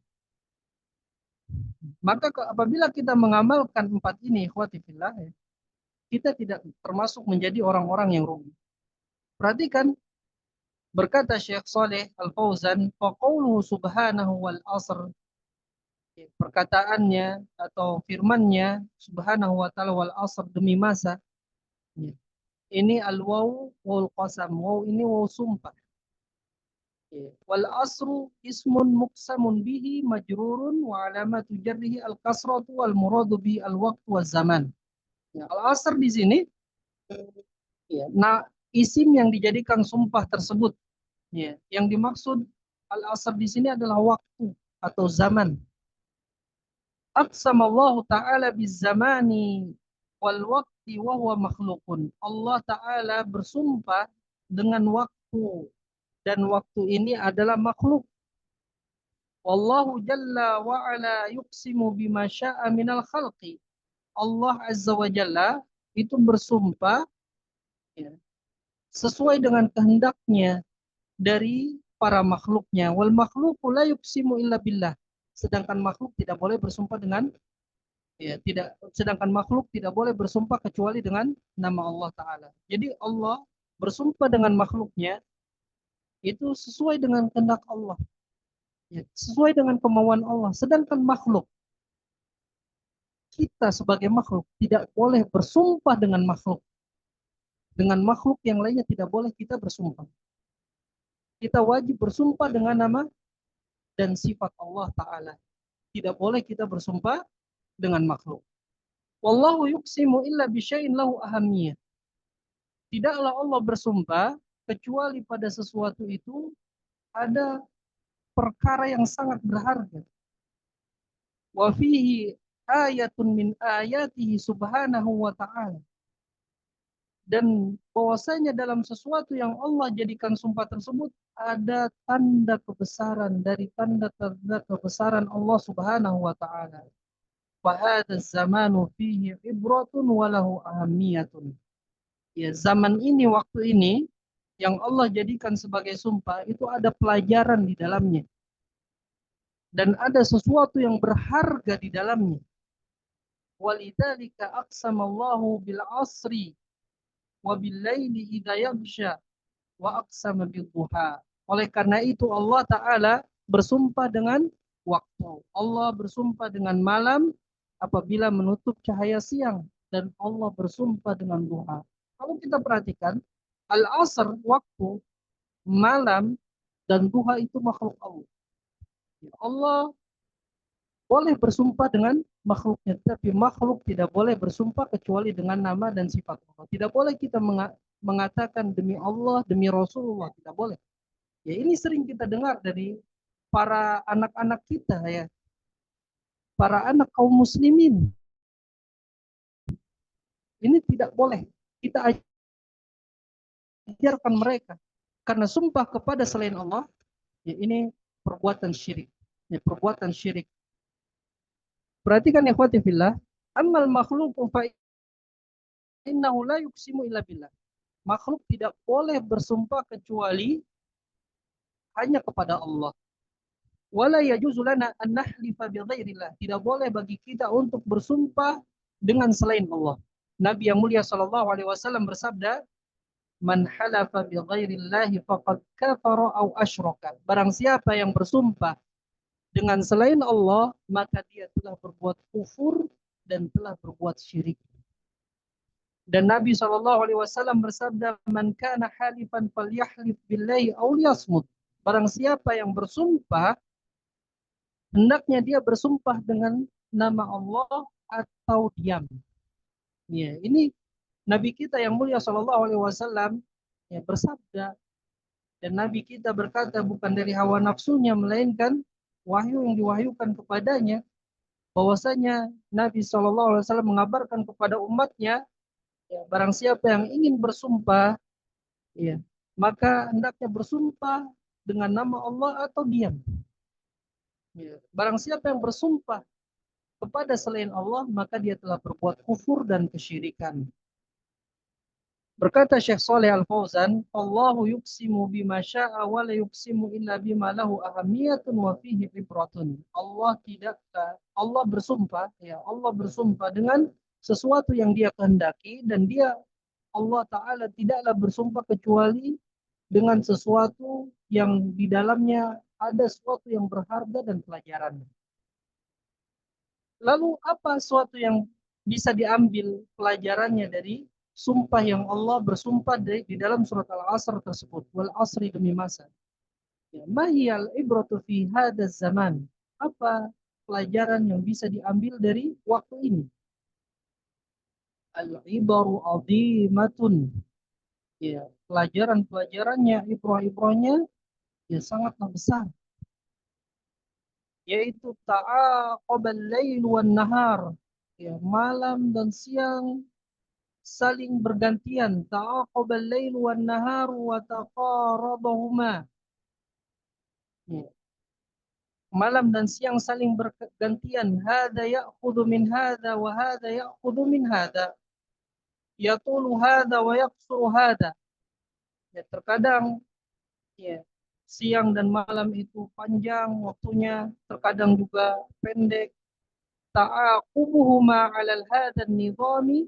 Maka apabila kita mengamalkan empat ini, ikhwati fillah, kita tidak termasuk menjadi orang-orang yang rugi. Perhatikan, berkata Syekh Saleh Al-Fauzan, faqauluhu subhanahu wal asr, perkataannya atau firmannya subhanahu wa ta'ala wal asr, demi masa. Ini al-waw wal qasam. Waw ini waw sumpah. Wal asru ismun muqsamun bihi majrurun wa alamatu jarrihi al-kasratu wal muradu bi al-waqtu wa zaman. Ya, al-asr di sini, ya, nah, isim yang dijadikan sumpah tersebut, ya, yang dimaksud al-asr di sini adalah waktu atau zaman. Aqsamallahu ta'ala bizamani wal waqti wa huwa makhlukun. Allah Ta'ala bersumpah dengan waktu, dan waktu ini adalah makhluk. Wallahu jalla wa ala yuqsimu bima sya'a minal khalqi. Allah Azza wa Jalla itu bersumpah, ya, sesuai dengan kehendaknya dari para makhluknya. Wal makhluku la yuqsimu illa billah. Sedangkan makhluk tidak boleh bersumpah dengan, ya, sedangkan makhluk tidak boleh bersumpah kecuali dengan nama Allah Ta'ala. Jadi Allah bersumpah dengan makhluknya itu sesuai dengan kehendak Allah, ya, sesuai dengan kemauan Allah. Sedangkan makhluk, kita sebagai makhluk tidak boleh bersumpah dengan makhluk. Dengan makhluk yang lainnya tidak boleh kita bersumpah. Kita wajib bersumpah dengan nama dan sifat Allah Ta'ala. Tidak boleh kita bersumpah dengan makhluk. Wallahu yuqsimu illa bisyai'in lahu ahamiyah. Tidaklah Allah bersumpah kecuali pada sesuatu itu ada perkara yang sangat berharga. Wa fihi ayatun min ayatihi subhanahu wa ta'ala. Dan bahwasanya dalam sesuatu yang Allah jadikan sumpah tersebut ada tanda kebesaran dari tanda-tanda kebesaran Allah Subhanahu wa ta'ala. Wa hadha zamanu fihi ibratun wa lahu ahamiyatun. Ya, zaman ini, waktu ini yang Allah jadikan sebagai sumpah itu ada pelajaran di dalamnya dan ada sesuatu yang berharga di dalamnya. Walidzalika aqsamallahu bil asri wa bil laili idza yaghsha wa aqsama bil duha. Oleh karena itu Allah Ta'ala bersumpah dengan waktu. Allah bersumpah dengan malam apabila menutup cahaya siang, dan Allah bersumpah dengan duha. Kalau kita perhatikan, al-asr waktu, malam, dan duha itu makhluk Allah. Allah boleh bersumpah dengan makhluknya, tapi makhluk tidak boleh bersumpah kecuali dengan nama dan sifat Allah. Tidak boleh kita mengatakan demi Allah, demi Rasulullah, tidak boleh. Ya, ini sering kita dengar dari para anak-anak kita, ya, para anak kaum muslimin. Ini tidak boleh kita ajarkan mereka, karena sumpah kepada selain Allah, ya, ini perbuatan syirik. Ya, perbuatan syirik. Perhatikan ya ikhwati fillah, amal makhluqu fa innahu la yuqsimu illa billah. Makhluk tidak boleh bersumpah kecuali hanya kepada Allah. Wala yajuzu lana an nahlifa bi ghairillah. Tidak boleh bagi kita untuk bersumpah dengan selain Allah. Nabi yang mulia sallallahu alaihi wasallam bersabda, "Man halafa bi ghairillahi faqad kafara aw asyraka." Barang siapa yang bersumpah dengan selain Allah, maka dia telah berbuat kufur dan telah berbuat syirik. Dan Nabi SAW bersabda, "Man kana halifan falyahlif billahi aw liyasmut." Barang siapa yang bersumpah, hendaknya dia bersumpah dengan nama Allah atau diam. Ya, ini Nabi kita yang mulia SAW, ya, bersabda, dan Nabi kita berkata bukan dari hawa nafsunya, melainkan wahyu yang diwahyukan kepadanya, bahwasanya Nabi SAW mengabarkan kepada umatnya, ya, barang siapa yang ingin bersumpah, ya, maka hendaknya bersumpah dengan nama Allah atau diam. Ya. Barang siapa yang bersumpah kepada selain Allah, maka dia telah berbuat kufur dan kesyirikan. Berkata Syekh Saleh Al-Fauzan, Allahu yuqsimu bima sya'a wa la yuqsimu illa bima lahu ahamiyatun wa fihi ibratun. Allah bersumpah, ya, Allah bersumpah dengan sesuatu yang dia kehendaki, dan Allah Ta'ala tidaklah bersumpah kecuali dengan sesuatu yang di dalamnya ada sesuatu yang berharga dan pelajaran. Lalu apa sesuatu yang bisa diambil pelajarannya dari sumpah yang Allah bersumpah di dalam surat Al-Asr tersebut? Wal asri, demi masa. Ya, mahiyal ibratu fi hadaz zaman. Apa pelajaran yang bisa diambil dari waktu ini? Al-ibaru azimatun. Ya, pelajaran-pelajarannya, ibrah-ibrahnya, ya, sangatlah besar. Yaitu ta'aqabal lail wan nahar. Ya, malam dan siang saling bergantian. Ta'aqabal lail wan nahar wa taqarabahuma. Ya. Malam dan siang saling bergantian. Hada ya'khudhu min hada wa hada ya'khudhu min hada. Yatulu hada wa yaqsuru hada. Ya, terkadang, ya, siang dan malam itu panjang waktunya, terkadang juga pendek. Ta'aqubuhuma 'alal hada an-nizami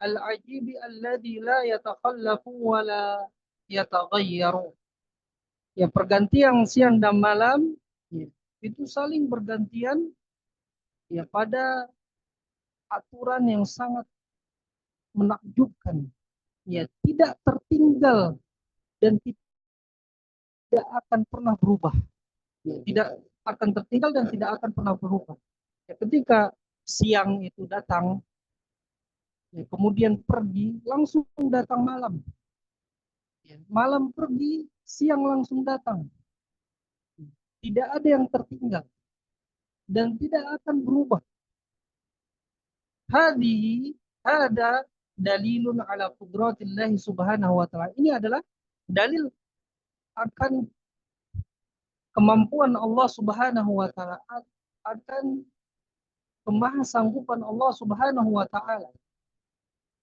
al-ajibi alladhi la yatakhallafu wa la yataghayyaru. Ya, pergantian siang dan malam, ya, itu saling bergantian, ya, pada aturan yang sangat menakjubkan, ya, tidak tertinggal dan tidak akan pernah berubah, ya, tidak akan tertinggal dan tidak akan pernah berubah. Ya, ketika siang itu datang, ya, kemudian pergi, langsung datang malam. Ya, malam pergi, siang langsung datang. Tidak ada yang tertinggal dan tidak akan berubah. Hadihi ada dalilun ala qudratillahi subhanahu wa ta'ala. Ini adalah dalil akan kemampuan Allah subhanahu wa ta'ala, akan kemahasanggupan Allah subhanahu wa ta'ala.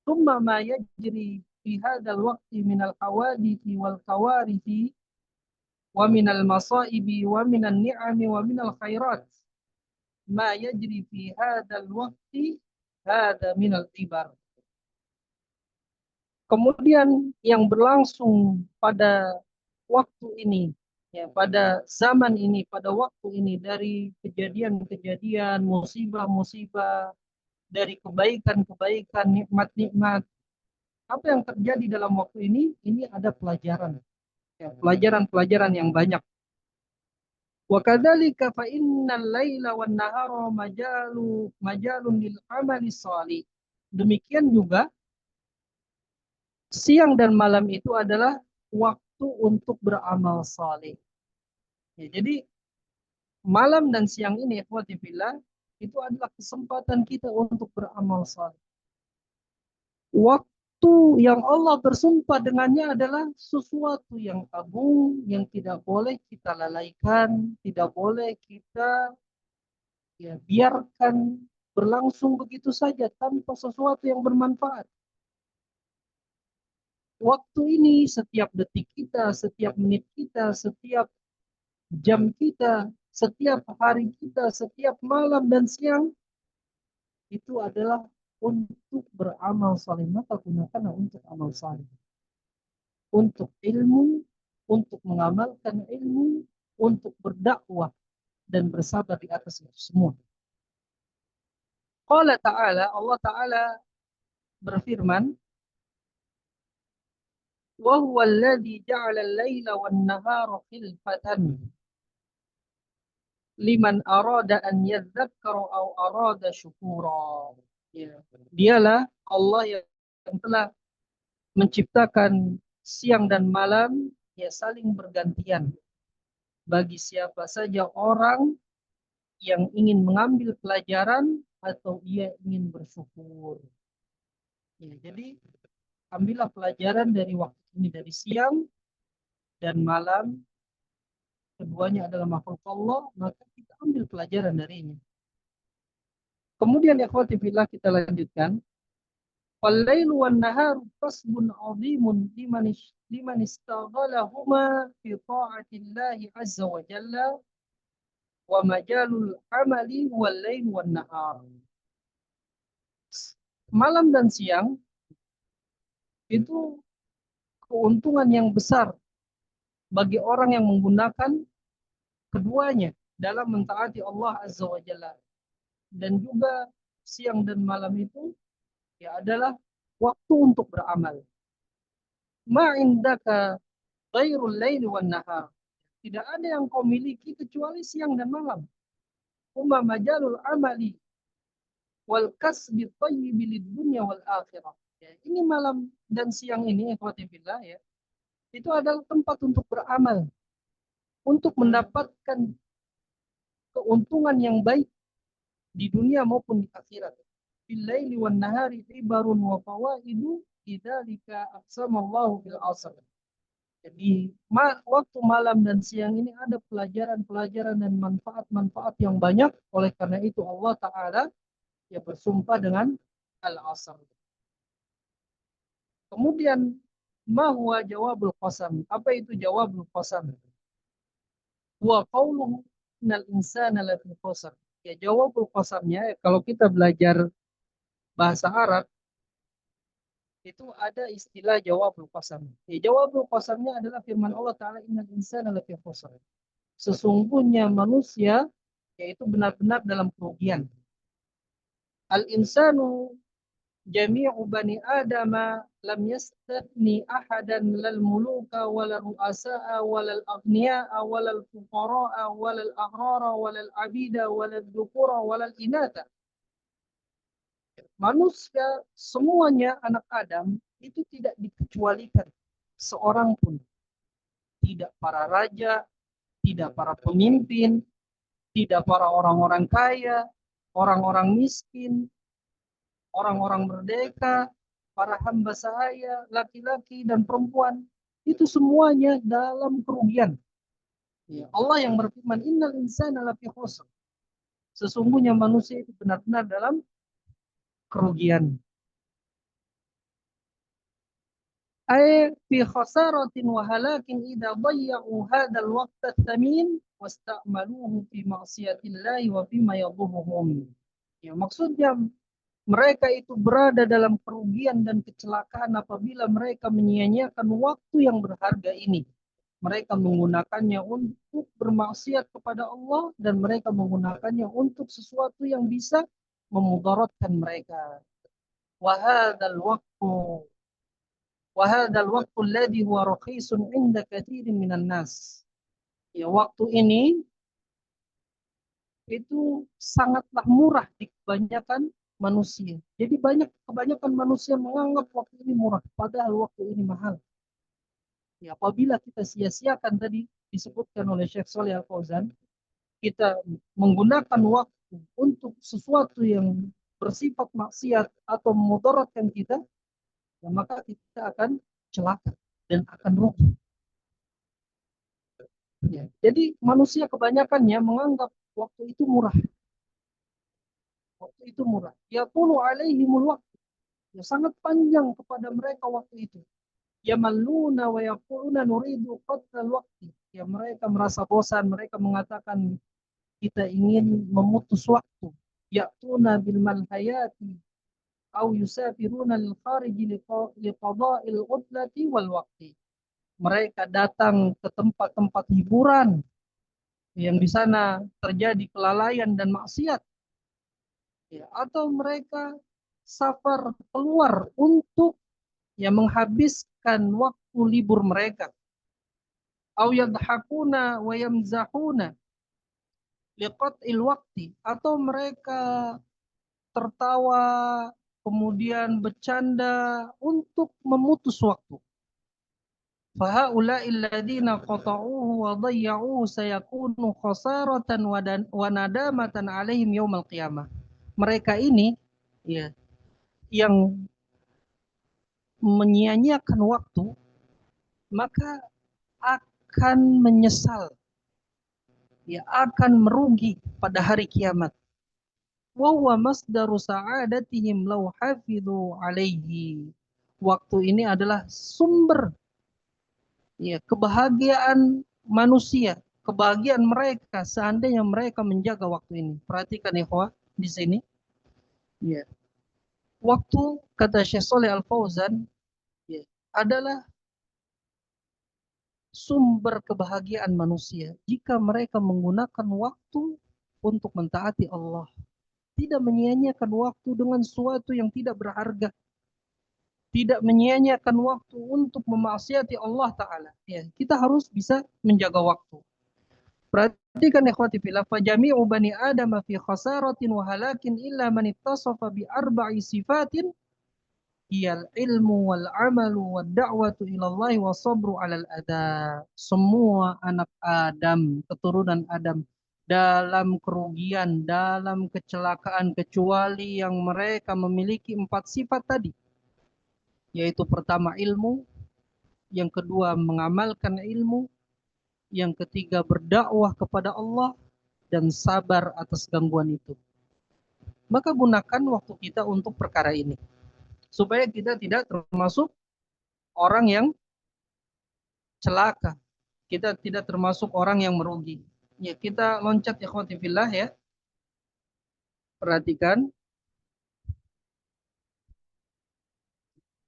Thumma ma yajri fi hadzal waqti minal hawadithi wal kawarithi wa minal masaibi wa minan ni'ami wa minal khairat ma yajri fi hadzal waqti hadza minal ibar. Kemudian yang berlangsung pada waktu ini, ya, pada zaman ini, pada waktu ini, dari kejadian-kejadian, musibah-musibah, dari kebaikan-kebaikan, nikmat-nikmat, apa yang terjadi dalam waktu ini ada pelajaran, ya, pelajaran-pelajaran yang banyak. Wa kadzalika fa innal laila wan nahara majalun lil amali shalih. Demikian juga siang dan malam itu adalah waktu untuk beramal saleh. Ya, jadi malam dan siang ini, ikhwati fillah, itu adalah kesempatan kita untuk beramal saleh. Waktu yang Allah bersumpah dengannya adalah sesuatu yang agung, yang tidak boleh kita lalaikan, tidak boleh kita, ya, biarkan berlangsung begitu saja tanpa sesuatu yang bermanfaat. Waktu ini, setiap detik kita, setiap menit kita, setiap jam kita, setiap hari kita, setiap malam dan siang, itu adalah untuk beramal saleh. Maka gunakanlah untuk amal saleh, untuk ilmu, untuk mengamalkan ilmu, untuk berdakwah dan bersabar di atas itu semua. Qala ta'ala, Allah Ta'ala berfirman, wa huwa alladhi ja'ala al-laila wan nahara khilfatan liman arada an yadzakkara aw arada syukura. Ya. Dialah Allah yang telah menciptakan siang dan malam, ya, saling bergantian. bagi siapa saja orang yang ingin mengambil pelajaran atau ia ingin bersyukur. Ya, jadi ambillah pelajaran dari waktu ini, dari siang dan malam, keduanya adalah makhluk Allah, maka kita ambil pelajaran darinya. Kemudian ya ikhwati fillah, kita lanjutkan. Wal-lailu wan-naharu kasbun 'azimun liman istaghalahuma fi ta'atillahi azza wa jalla, wa majalul amali wal-lail wan-nahar. Malam dan siang itu keuntungan yang besar bagi orang yang menggunakan keduanya dalam mentaati Allah azza wa jalla. Dan juga siang dan malam itu ya adalah waktu untuk beramal. Ma indaka ghairul laili wan nahar. Tidak ada yang kau miliki kecuali siang dan malam. Umma majalul amali wal kasbi thayyib lid dunya wal akhirah. Ya, ini malam dan siang ini ikhwati fillah ya. Itu adalah tempat untuk beramal, untuk mendapatkan keuntungan yang baik di dunia maupun di akhirat. Billaili wan nahari ibarun wa fawaidu idzalika aqsamallahu bil asr. Jadi waktu malam dan siang ini ada pelajaran-pelajaran dan manfaat-manfaat yang banyak. Oleh karena itu Allah Ta'ala ya bersumpah dengan al-asr. Kemudian ma huwa jawabul qasam? Apa itu jawabul qasam? Wa qauluhu innal insana lafi khusr. Ya jawabul qasamnya kalau kita belajar bahasa Arab itu ada istilah jawabul qasam. Ya, jawabul qasamnya adalah firman Allah Ta'ala innal insana lafi khusr. Sesungguhnya manusia yaitu benar-benar dalam kerugian. Al-insanu jami'u bani adama lam yastathni ahadan lal muluka walal ru'asa'a walal aghniya'a walal fuqara'a walal ahrara walal abida walal dhukura walal inata. Manusia semuanya anak Adam itu tidak dikecualikan seorang pun. Tidak para raja, tidak para pemimpin, tidak para orang-orang kaya, orang-orang miskin, orang-orang merdeka, para hamba sahaya, laki-laki dan perempuan. Itu semuanya dalam kerugian. Ya, Allah yang berfirman, innal insana lafi khusr. Sesungguhnya manusia itu benar-benar dalam kerugian. Ay fi khasaratin wa halakin idza dayya'u hadzal waqta tsamin wasta'maluhu fi ma'siyatillahi wa fi ma yadhurruhum. Ya, maksudnya mereka itu berada dalam kerugian dan kecelakaan apabila mereka menyia-nyiakan waktu yang berharga ini. Mereka menggunakannya untuk bermaksiat kepada Allah dan mereka menggunakannya untuk sesuatu yang bisa memudaratkan mereka. Wahadal waktu wahadal waktu alladhi huwa rakhisun 'inda katsirin minan nas. Ya, waktu ini itu sangatlah murah di kebanyakan manusia. Jadi kebanyakan manusia menganggap waktu ini murah, padahal waktu ini mahal. Ya, apabila kita sia-siakan tadi disebutkan oleh Syekh Shalih Al Fauzan, kita menggunakan waktu untuk sesuatu yang bersifat maksiat atau memudaratkan kita, ya maka kita akan celaka dan akan rugi. Ya, jadi manusia kebanyakannya menganggap waktu itu murah. Waktu itu murah. Yaqulu alaihimul waktu. Ya, sangat panjang kepada mereka waktu itu. Yamalluna wa yaquluna nuridu qatlal waqti. Ya, mereka merasa bosan, mereka mengatakan kita ingin memutus waktu. Ya'tuna bil malhayati au yusafiruna lil khariji liqada'il udlati wal waqti. Mereka datang ke tempat-tempat hiburan yang di sana terjadi kelalaian dan maksiat. Ya, atau mereka safar keluar untuk ya menghabiskan waktu libur mereka. Au yadhakuna wa yamzahuna liqat'il waqti, atau mereka tertawa kemudian bercanda untuk memutus waktu. فهؤلاء الذين قطعوه وضيعوه سيكون خسارة وندامة عليهم يوم القيامة. Mereka ini ya yang menyia-nyiakan waktu, maka akan menyesal, ya akan merugi pada hari kiamat. Wa huwa masdaru sa'adatihim law hafidhu alaihi. Waktu ini adalah sumber ya kebahagiaan manusia, kebahagiaan mereka seandainya mereka menjaga waktu ini. Perhatikan ikhwah di sini. Ya. Waktu kata Syekh Shalih Al Fauzan ya, adalah sumber kebahagiaan manusia jika mereka menggunakan waktu untuk mentaati Allah, tidak menyia-nyiakan waktu dengan sesuatu yang tidak berharga, tidak menyia-nyiakan waktu untuk memaksiati Allah Ta'ala. Ya, kita harus bisa menjaga waktu. Perhatikan ikhwati fillah, fa jami'u bani Adam fi khasaratin wa halakin illa man ittasafa bi arba'i sifatin hiyal ilmu wal amalu wad da'watu ila Allah wa sabru 'alal adha. Semua anak Adam, keturunan Adam dalam kerugian, dalam kecelakaan kecuali yang mereka memiliki 4 sifat tadi. Yaitu pertama ilmu, yang kedua mengamalkan ilmu, yang ketiga berdakwah kepada Allah, dan sabar atas gangguan itu. Maka gunakan waktu kita untuk perkara ini supaya kita tidak termasuk orang yang celaka, kita tidak termasuk orang yang merugi. Ya, kita loncat ya ikhwati fillah ya. Perhatikan,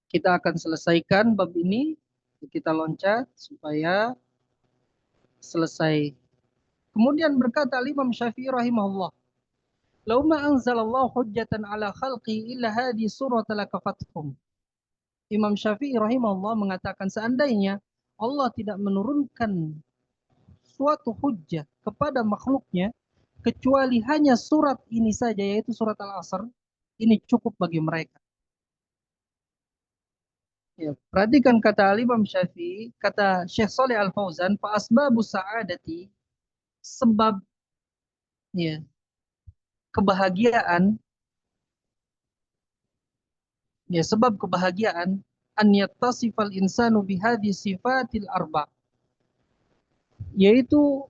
kita akan selesaikan bab ini. Kita loncat supaya selesai. Kemudian berkata Imam Syafi'i rahimahullah, "Lau ma anzalallahu hujjatan ala khalqi illa hadhi surata lakafathum." Imam Syafi'i rahimahullah mengatakan seandainya Allah tidak menurunkan suatu hujjah kepada makhluknya kecuali hanya surat ini saja, yaitu surat Al-Asr, ini cukup bagi mereka. Ya, perhatikan kata Imam Syafi'i, kata Syekh Shalih Al Fauzan, fa asbabu sa'adati, sebab ya kebahagiaan, ya sebab kebahagiaan, an yattasifal insanu bihadhi sifatil arba, yaitu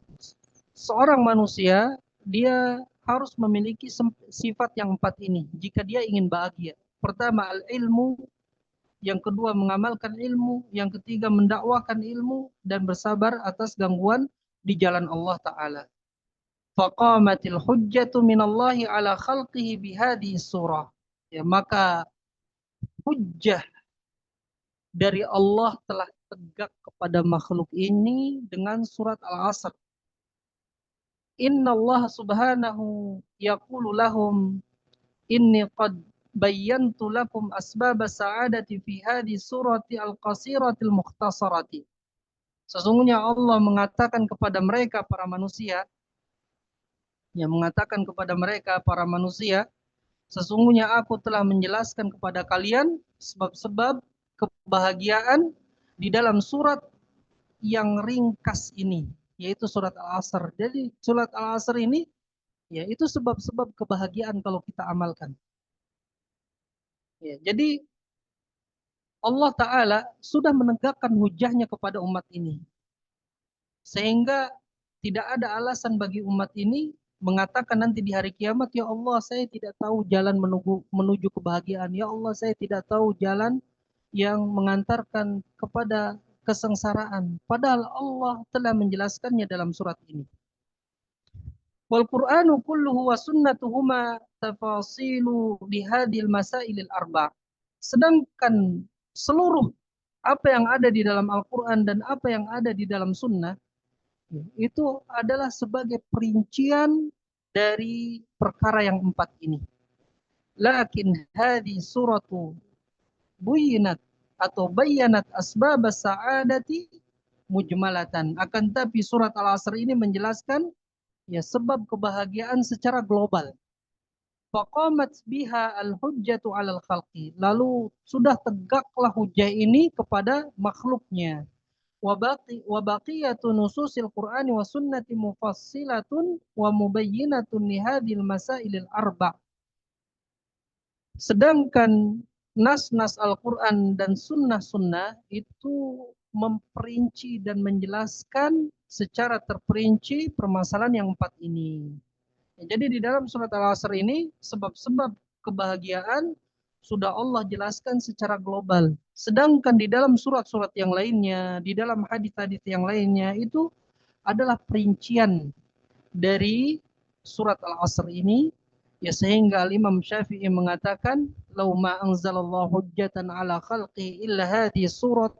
seorang manusia dia harus memiliki sifat yang 4 ini jika dia ingin bahagia. Pertama al-ilmu, yang kedua mengamalkan ilmu, yang ketiga mendakwakan ilmu, dan bersabar atas gangguan di jalan Allah Ta'ala. Faqamatil hujjatu minallahi ala khalqihi bihadihi surah. Ya, maka hujjah dari Allah telah tegak kepada makhluk ini dengan surat Al-Asr. Inna Allah subhanahu yaqulu lahum inni qad bayyantu lakum asbab sa'adati fi hadhihi surati al-qasiratil mukhtasarati. Sesungguhnya Allah mengatakan kepada mereka para manusia, yang mengatakan kepada mereka para manusia, sesungguhnya aku telah menjelaskan kepada kalian sebab-sebab kebahagiaan di dalam surat yang ringkas ini, yaitu surat Al-Asr. Jadi surat Al-Asr ini ya itu sebab-sebab kebahagiaan kalau kita amalkan. Ya, jadi Allah Ta'ala sudah menegakkan hujahnya kepada umat ini. Sehingga tidak ada alasan bagi umat ini mengatakan nanti di hari kiamat, ya Allah saya tidak tahu jalan menuju kebahagiaan. Ya Allah saya tidak tahu jalan yang mengantarkan kepada kesengsaraan. Padahal Allah telah menjelaskannya dalam surat ini. Wal Qur'anu kulluhu wa sunnatuhuma tafasilu lihadil masailil arba'. Sedangkan seluruh apa yang ada di dalam Al-Quran dan apa yang ada di dalam sunnah itu adalah sebagai perincian dari perkara yang 4 ini. Lakin hadhi suratu buyinat atau bayanat asbab sa'adati mujmalatan. Akan tapi surat Al-Asr ini menjelaskan ya sebab kebahagiaan secara global. Faqamat biha al-hujjatu 'alal khalqi. Lalu sudah tegaklah hujjah ini kepada makhluknya. wa baqiyatu nususil Qur'ani wa sunnati mufassilatun wa mubayyinatun li hadhil masailil arba'. Sedangkan nas-nas Al-Quran dan sunnah-sunnah itu memperinci dan menjelaskan secara terperinci permasalahan yang empat ini. Jadi di dalam surat Al-Asr ini sebab-sebab kebahagiaan sudah Allah jelaskan secara global. Sedangkan di dalam surat-surat yang lainnya, di dalam hadis-hadis yang lainnya itu adalah perincian dari surat Al-Asr ini, ya, sehingga Imam Syafi'i mengatakan lau ma anzalallahu hujjatan ala khalqi illa hadhihi surat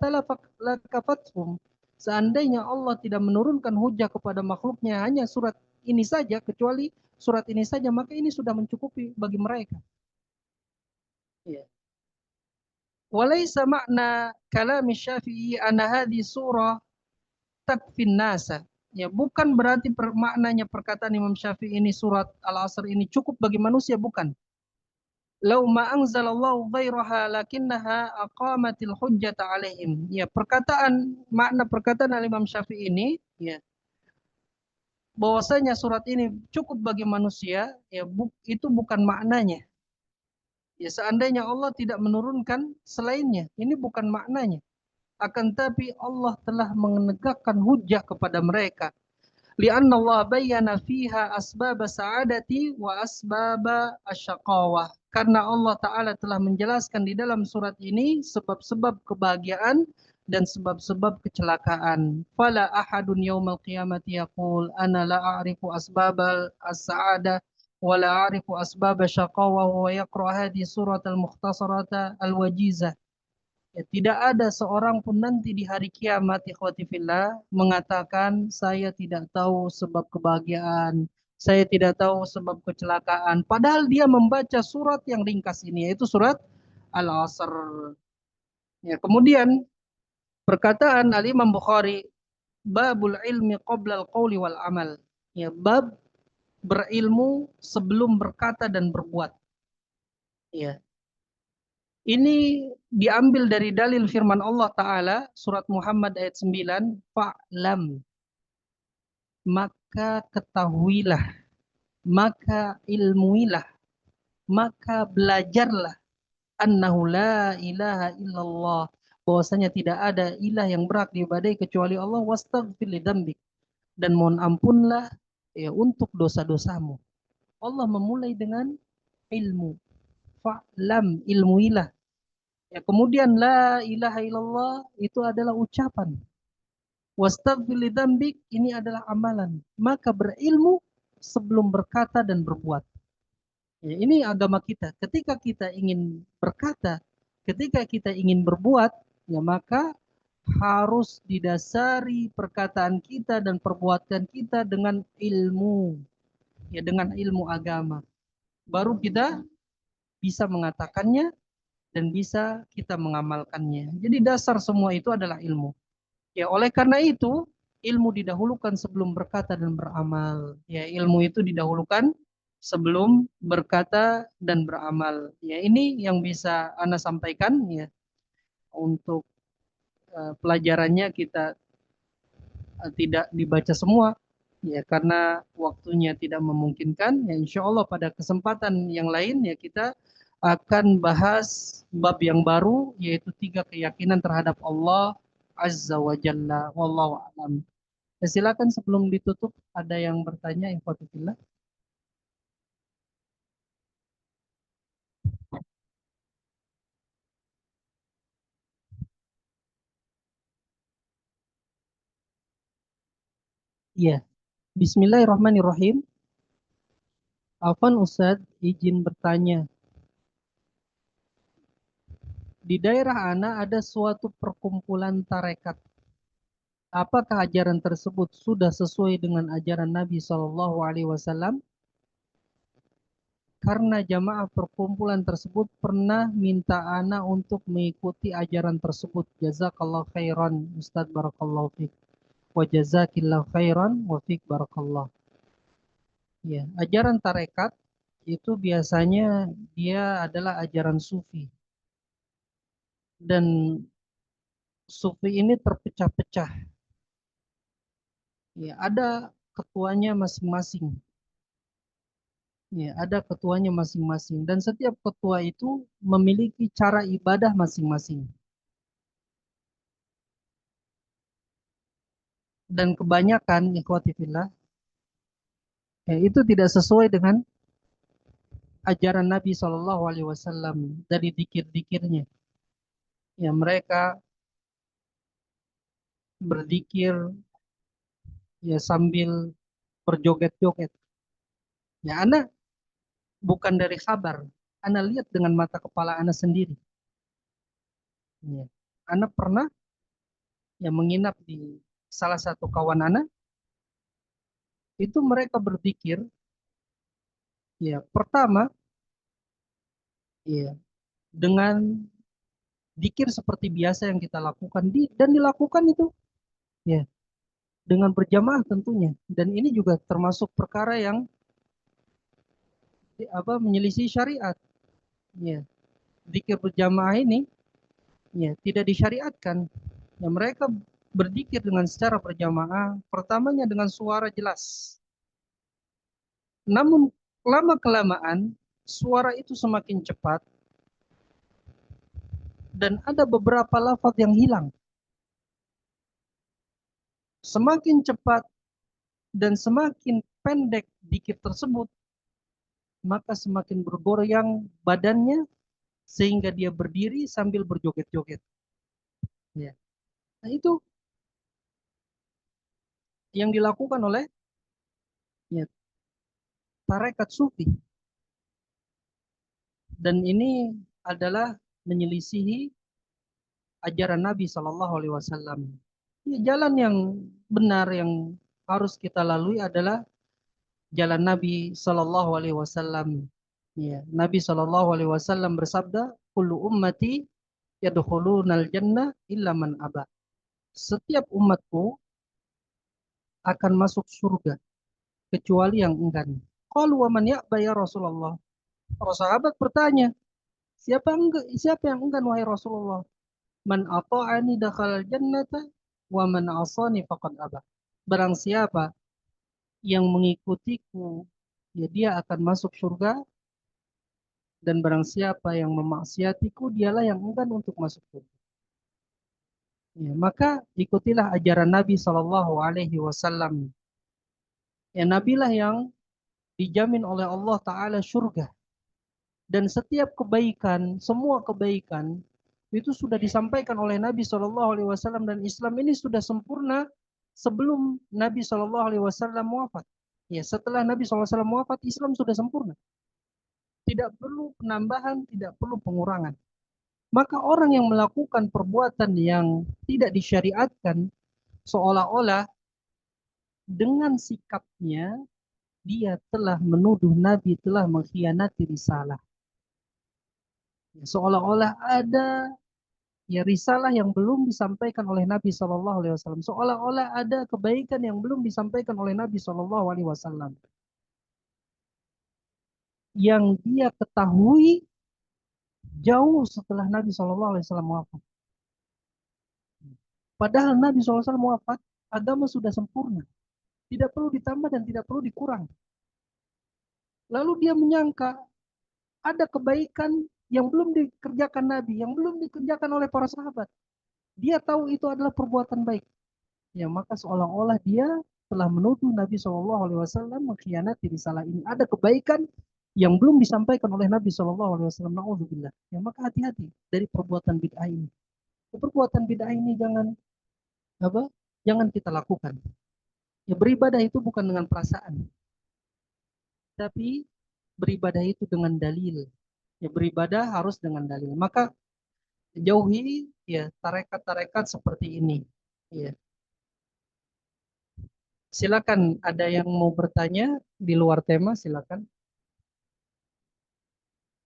lakafathum. Seandainya Allah tidak menurunkan hujah kepada makhluknya hanya surat ini saja, kecuali surat ini saja, maka ini sudah mencukupi bagi mereka. Ya. Walaysa makna kalam Syafi'i anna hadhihi surah takfin nasa. Ya, bukan berarti maknanya perkataan Imam Syafi'i ini surat Al-Asr ini cukup bagi manusia, bukan. Lau ma anzalallahu ghairaha lakinnaha aqamatil hujjata alaihim. Ya, makna perkataan Imam Syafi'i ini, ya, bahwasanya surat ini cukup bagi manusia, ya, itu bukan maknanya. Ya, seandainya Allah tidak menurunkan selainnya, ini bukan maknanya. Akan tapi Allah telah menegakkan hujjah kepada mereka. Lianna Allah bayyana fiha asbab sa'adati wa asbab asyaqawah. Karena Allah Ta'ala telah menjelaskan di dalam surat ini sebab-sebab kebahagiaan dan sebab-sebab kecelakaan. Fala ahadun yawmal qiyamati yaqul ana la a'rifu asbabal as-sa'adah wa la a'rifu asbab asyaqawah wa yaqra hadhihi surat al-mukhtasarata al-wajizah. Ya, tidak ada seorang pun nanti di hari kiamat, ikhwati fillah, mengatakan saya tidak tahu sebab kebahagiaan, saya tidak tahu sebab kecelakaan. Padahal dia membaca surat yang ringkas ini, yaitu surat Al-Asr. Ya, kemudian perkataan Al-Imam Bukhari, babul ilmi qabla al-qawli wal amal. Ya, bab berilmu sebelum berkata dan berbuat. Ya, ini diambil dari dalil firman Allah Ta'ala, surat Muhammad ayat 9, fa'lam, maka ketahuilah, maka ilmuilah, maka belajarlah, annahu la ilaha illallah, bahwasanya tidak ada ilah yang berhak diibadai kecuali Allah, wastaghfir lidzambik, dan mohon ampunlah, ya, untuk dosa-dosamu. Allah memulai dengan ilmu, fa'lam, ilmuilah. Ya, kemudian la ilaha illallah itu adalah ucapan. Wastaghfir lidzambik ini adalah amalan. Maka berilmu sebelum berkata dan berbuat. Ya, ini agama kita. Ketika kita ingin berkata, ketika kita ingin berbuat, ya, maka harus didasari perkataan kita dan perbuatan kita dengan ilmu. Ya, dengan ilmu agama. Baru kita bisa mengatakannya dan bisa kita mengamalkannya. Jadi dasar semua itu adalah ilmu. Ya, oleh karena itu ilmu didahulukan sebelum berkata dan beramal. Ya, ilmu itu didahulukan sebelum berkata dan beramal. Ya, ini yang bisa Anda sampaikan, ya. Untuk pelajarannya kita tidak dibaca semua, ya, karena waktunya tidak memungkinkan. Ya, insya Allah pada kesempatan yang lain, ya, kita akan bahas bab yang baru, yaitu 3 keyakinan terhadap Allah Azza wa Jalla. Wallahu a'lam. Ya, silakan sebelum ditutup ada yang bertanya, ikhwatifillah. Iya. Bismillahirrahmanirrahim. Afan Ustadz, izin bertanya. Di daerah Ana ada suatu perkumpulan tarekat. Apakah ajaran tersebut sudah sesuai dengan ajaran Nabi Shallallahu Alaihi Wasallam? Karena jamaah perkumpulan tersebut pernah minta Ana untuk mengikuti ajaran tersebut. Jazakallah khairan, Ustadz, barakallahu fiik. Wa jazakillah khairan wa fiik, barakallah. Ya, ajaran tarekat itu biasanya dia adalah ajaran sufi. Dan Sufi ini terpecah-pecah. Ya, ada ketuanya masing-masing. Ya, ada ketuanya masing-masing. Dan setiap ketua itu memiliki cara ibadah masing-masing. Dan kebanyakan ikhwati fillah, ya, itu tidak sesuai dengan ajaran Nabi Shallallahu Alaihi Wasallam dari dikir-dikirnya. Ya, mereka berzikir ya sambil berjoget-joget. Ya, anak bukan dari kabar. Anak lihat dengan mata kepala anak sendiri. Ya. Anak pernah yang menginap di salah satu kawan anak, itu mereka berzikir. Ya, pertama, ya, dengan zikir seperti biasa yang kita lakukan dan dilakukan itu, ya, dengan berjamaah tentunya. Dan ini juga termasuk perkara yang menyelisih syariat. Ya, zikir berjamaah ini ya tidak disyariatkan. Ya, mereka berzikir dengan secara berjamaah, pertamanya dengan suara jelas. Namun lama kelamaan suara itu semakin cepat dan ada beberapa lafaz yang hilang. Semakin cepat dan semakin pendek zikir tersebut, maka semakin bergoyang badannya sehingga dia berdiri sambil berjoget-joget. Ya. Nah, itu yang dilakukan oleh ya, tarekat sufi, dan ini adalah menyelisihi ajaran Nabi Shallallahu Alaihi Wasallam. Ya, jalan yang benar yang harus kita lalui adalah jalan Nabi Shallallahu Alaihi Wasallam. Ya, Nabi Shallallahu Alaihi Wasallam bersabda, "Kullu ummati yadkhulunal jannah illa man aba." Setiap umatku akan masuk surga kecuali yang enggan. Qalu wa man ya'ba ya Rasulullah? Para sahabat bertanya, siapa yang enggan wahai Rasulullah? Man ata'ani dakhalal jannata wa man asani faqad aba. Barang siapa yang mengikutiku, ya dia akan masuk surga, dan barang siapa yang memaksiatiku, dialah yang enggan untuk masuk surga. Ya, maka ikutilah ajaran Nabi Shallallahu Alaihi Wasallam. Ya, Nabilah yang dijamin oleh Allah Taala surga, dan setiap kebaikan, semua kebaikan itu sudah disampaikan oleh Nabi Shallallahu Alaihi Wasallam, dan Islam ini sudah sempurna sebelum Nabi Shallallahu Alaihi Wasallam wafat. Ya, setelah Nabi SAW wafat, Islam sudah sempurna. Tidak perlu penambahan, tidak perlu pengurangan. Maka orang yang melakukan perbuatan yang tidak disyariatkan, seolah-olah dengan sikapnya dia telah menuduh Nabi telah mengkhianati risalah. Seolah-olah ada ya risalah yang belum disampaikan oleh Nabi Shallallahu Alaihi Wasallam. Seolah-olah ada kebaikan yang belum disampaikan oleh Nabi Shallallahu Alaihi Wasallam yang dia ketahui jauh setelah Nabi Shallallahu Alaihi Wasallam wafat. Padahal Nabi SAW wafat, agama sudah sempurna. Tidak perlu ditambah dan tidak perlu dikurang. Lalu dia menyangka ada kebaikan yang belum dikerjakan Nabi, yang belum dikerjakan oleh para sahabat. Dia tahu itu adalah perbuatan baik. Ya, maka seolah-olah dia telah menuduh Nabi Shallallahu Alaihi Wasallam mengkhianati risalah ini. Ada kebaikan yang belum disampaikan oleh Nabi Shallallahu Alaihi Wasallam. Nauzubillah. Ya, maka hati-hati dari perbuatan bid'ah ini. Perbuatan bid'ah ini apa? Jangan kita lakukan. Ya, beribadah itu bukan dengan perasaan, tapi beribadah itu dengan dalil. Ya, beribadah harus dengan dalil. Maka jauhi ya tarekat-tarekat seperti ini. Ya. Silakan, ada yang mau bertanya di luar tema, silakan.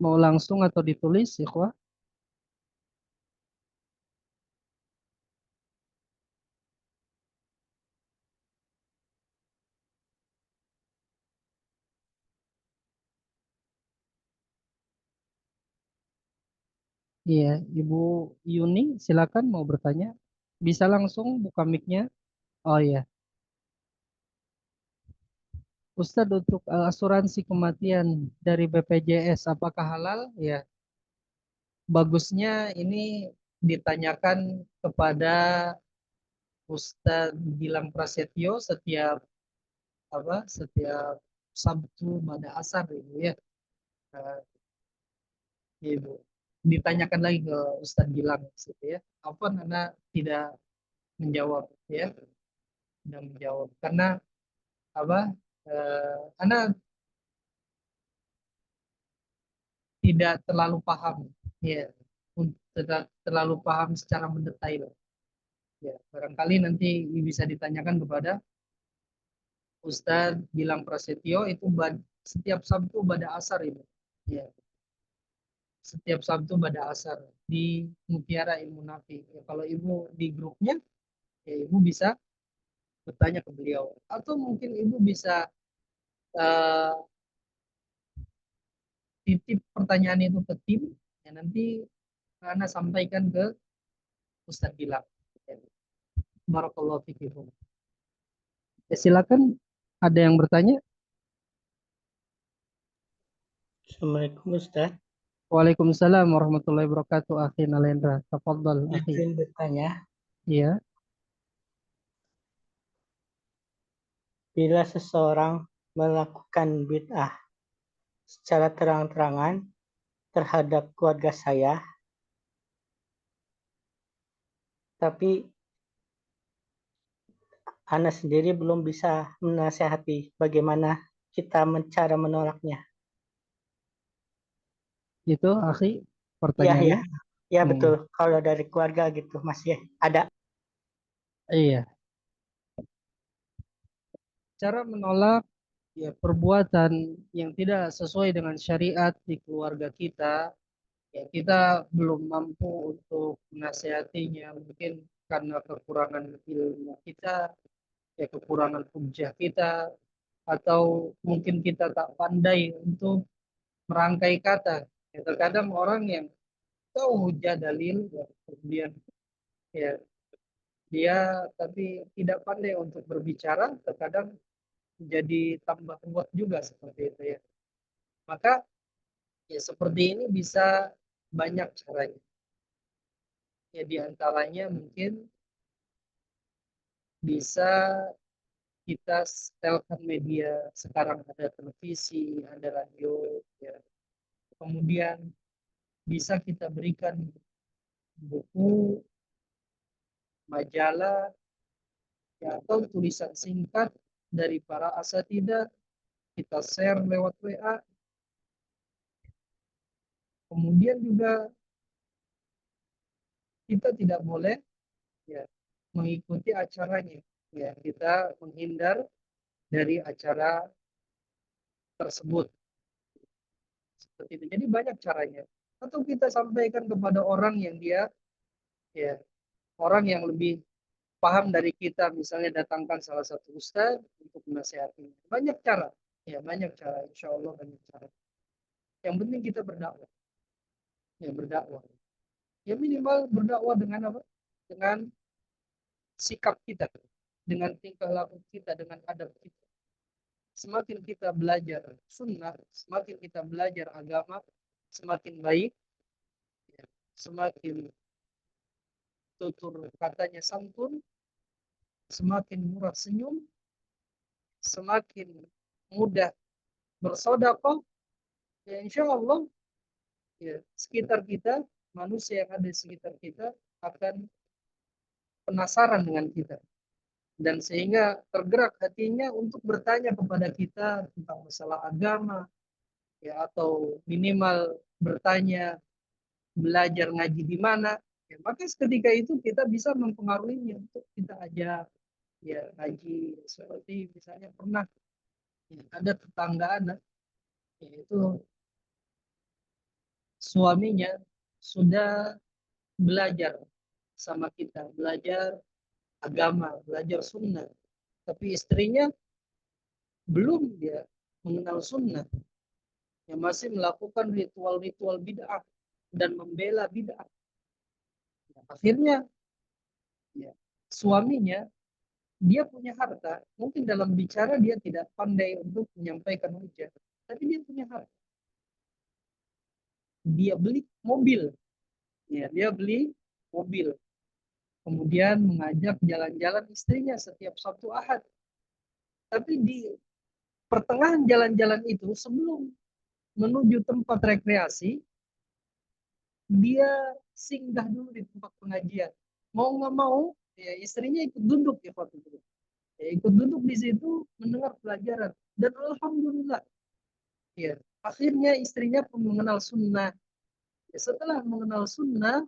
Mau langsung atau ditulis, ikhwah? Iya, Ibu Yuni, silakan mau bertanya. Bisa langsung buka mic-nya? Oh iya. Ustadz, untuk asuransi kematian dari BPJS apakah halal? Ya, bagusnya ini ditanyakan kepada Ustadz Gilang Prasetyo setiap setiap Sabtu pada asar Ibu ya. Eh, Ibu ditanyakan lagi ke Ustadz Gilang gitu ya. Apa Anda tidak menjawab ya? Tidak menjawab karena apa? Anda tidak terlalu paham ya, tidak terlalu paham secara mendetail ya. Barangkali nanti bisa ditanyakan kepada Ustadz Gilang Prasetyo itu setiap Sabtu pada asar itu ya, setiap Sabtu pada asar di Mutiara Ilmu Nafi ya, kalau ibu di grupnya ya ibu bisa bertanya ke beliau atau mungkin ibu bisa uh, titip pertanyaan itu ke tim ya, nanti Anda sampaikan ke Ustadz Gilang ya. Barakallahu fikum. Ya, silakan, ada yang bertanya? Assalamualaikum Ustaz. Waalaikumsalam warahmatullahi wabarakatuh. Akhi Nalendra, tafadhal akhi. Izin bertanya, Iya, bila seseorang melakukan bid'ah secara terang-terangan terhadap keluarga saya, tapi Ana sendiri belum bisa menasihati bagaimana kita cara menolaknya. itu akhi Ya, ya, pertanyaannya. ya Hmm, betul. Kalau dari keluarga gitu masih ada. iya, cara menolak ya perbuatan yang tidak sesuai dengan syariat di keluarga kita, ya kita belum mampu untuk menasihatinya, mungkin karena kekurangan ilmu kita, ya kekurangan hujah kita, atau mungkin kita tak pandai untuk merangkai kata. Ya, terkadang orang yang tahu hujah dalil, ya, kemudian ya dia tapi tidak pandai untuk berbicara, terkadang jadi tambah ruwet juga seperti itu ya. Maka ya seperti ini bisa banyak caranya. Ya diantaranya mungkin bisa kita setelkan media, sekarang ada televisi, ada radio, ya. Kemudian bisa kita berikan buku, majalah, ya, atau tulisan singkat dari para asatidzah, kita share lewat WA. Kemudian juga kita tidak boleh ya mengikuti acaranya. Ya, kita menghindar dari acara tersebut seperti itu. Jadi banyak caranya. Atau kita sampaikan kepada orang yang dia ya orang yang lebih paham dari kita, misalnya datangkan salah satu ustaz untuk menasihati. Banyak cara. Ya, banyak cara. Insya Allah banyak cara. Yang penting kita berdakwah. Ya, berdakwah. Ya minimal berdakwah dengan apa? Dengan sikap kita, dengan tingkah laku kita, dengan adab kita. Semakin kita belajar sunnah, semakin kita belajar agama, semakin baik, ya, semakin tutur katanya santun, semakin murah senyum, semakin mudah bersodakoh, ya insya Allah ya, sekitar kita, manusia yang ada di sekitar kita akan penasaran dengan kita. Dan sehingga tergerak hatinya untuk bertanya kepada kita tentang masalah agama, ya atau minimal bertanya belajar ngaji di mana, ya, maka ketika itu kita bisa mempengaruhinya untuk kita ajak ya ngaji. Seperti misalnya pernah ya, ada tetangga anak yaitu suaminya sudah belajar sama kita, belajar agama, belajar sunnah, tapi istrinya belum dia mengenal sunnah, yang masih melakukan ritual-ritual bid'ah dan membela bid'ah. Akhirnya Ya. Suaminya, dia punya harta, mungkin dalam bicara dia tidak pandai untuk menyampaikan hujah, tapi dia punya harta. Dia beli mobil, ya, dia beli mobil, kemudian mengajak jalan-jalan istrinya setiap Sabtu Ahad. Tapi di pertengahan jalan-jalan itu, sebelum menuju tempat rekreasi, dia singgah dulu di tempat pengajian. Mau nggak mau, ya istrinya ikut duduk ya waktu itu. Ya, ikut duduk di situ mendengar pelajaran. Dan alhamdulillah, ya akhirnya istrinya pun mengenal sunnah. Ya, setelah mengenal sunnah,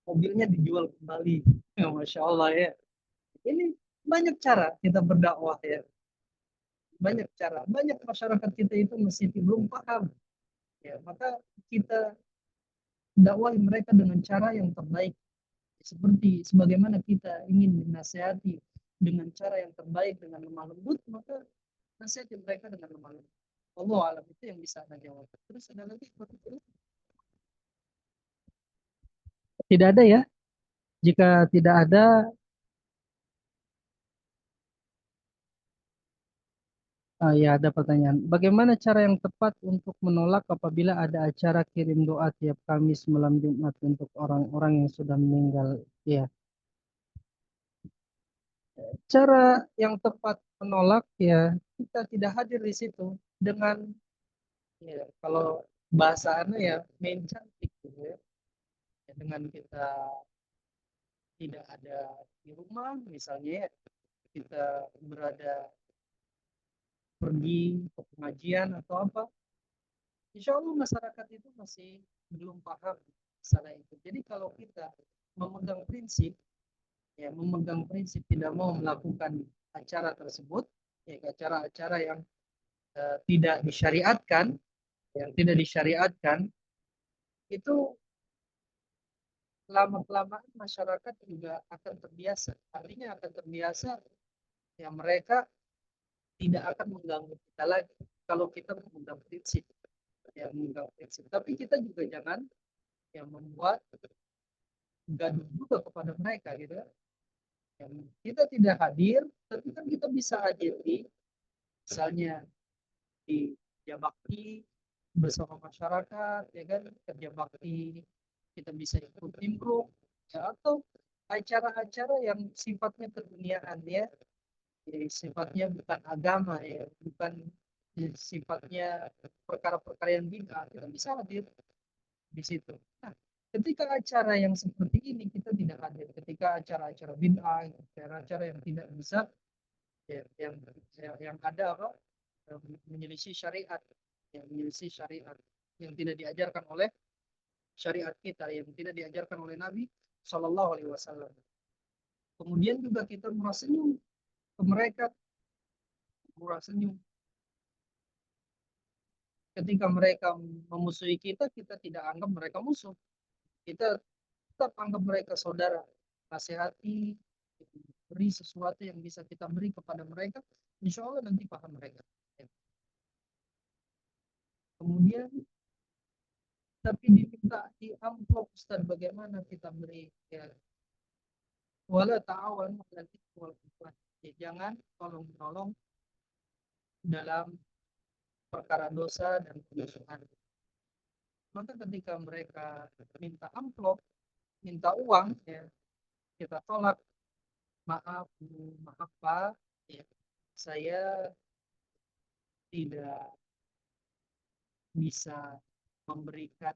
mobilnya dijual kembali. Ya, Masya Allah ya. Ini banyak cara kita berdakwah ya. Banyak cara. Banyak masyarakat kita itu masih belum paham. Ya, maka kita dakwah mereka dengan cara yang terbaik. Seperti sebagaimana kita ingin dinasihati dengan cara yang terbaik, dengan lemah lembut, maka nasihati mereka dengan lemah lembut. Allah alam, itu yang bisa Anda jawab. Terus ada lagi seperti itu? Tidak ada ya. Jika tidak ada, ya ada pertanyaan. Bagaimana cara yang tepat untuk menolak apabila ada acara kirim doa tiap Kamis malam Jumat untuk orang-orang yang sudah meninggal? Ya, cara yang tepat menolak ya kita tidak hadir di situ dengan, ya, kalau bahasannya ya main cantik gitu ya. Ya, dengan kita tidak ada di rumah misalnya ya, kita berada pergi ke pengajian atau apa, insya Allah masyarakat itu masih belum paham masalah itu. Jadi kalau kita memegang prinsip, ya memegang prinsip tidak mau melakukan acara tersebut, ya acara-acara yang tidak disyariatkan, yang tidak disyariatkan, itu lama-kelamaan masyarakat juga akan terbiasa. Artinya akan terbiasa, ya mereka tidak akan mengganggu kita lagi kalau kita memegang prinsip, ya memegang prinsip. Tapi kita juga jangan yang membuat gaduh juga kepada mereka gitu ya. Yang kita tidak hadir, tapi kan kita bisa hadir di misalnya di kerja bakti bersama masyarakat, ya kan, kerja bakti kita bisa ikut nimbrung, ya, atau acara-acara yang sifatnya keduniaan ya, sifatnya bukan agama ya, bukan sifatnya perkara-perkara yang bid'ah, kita bisa hadir di situ. Nah, ketika acara yang seperti ini kita tidak hadir, ketika acara-acara bid'ah, acara-acara yang tidak bisa, ya, yang ada apa, menyelisih syariat, yang menyelisih syariat, yang tidak diajarkan oleh syariat kita, yang tidak diajarkan oleh Nabi Shallallahu Alaihi Wasallam. Kemudian juga kita murah senyum ke mereka, murah senyum. Ketika mereka memusuhi kita, kita tidak anggap mereka musuh. Kita tetap anggap mereka saudara. Nasihati, beri sesuatu yang bisa kita beri kepada mereka, insya Allah nanti paham mereka. Kemudian, tapi diminta di amplop Ustaz, bagaimana kita beri ya, wala ta'awanu 'alal itsmi wal 'udwan. Ya, jangan tolong menolong dalam perkara dosa dan kemusuhan. Maka ketika mereka minta amplop, minta uang, ya, kita tolak. Maaf, maaf Pak, ya, saya tidak bisa memberikan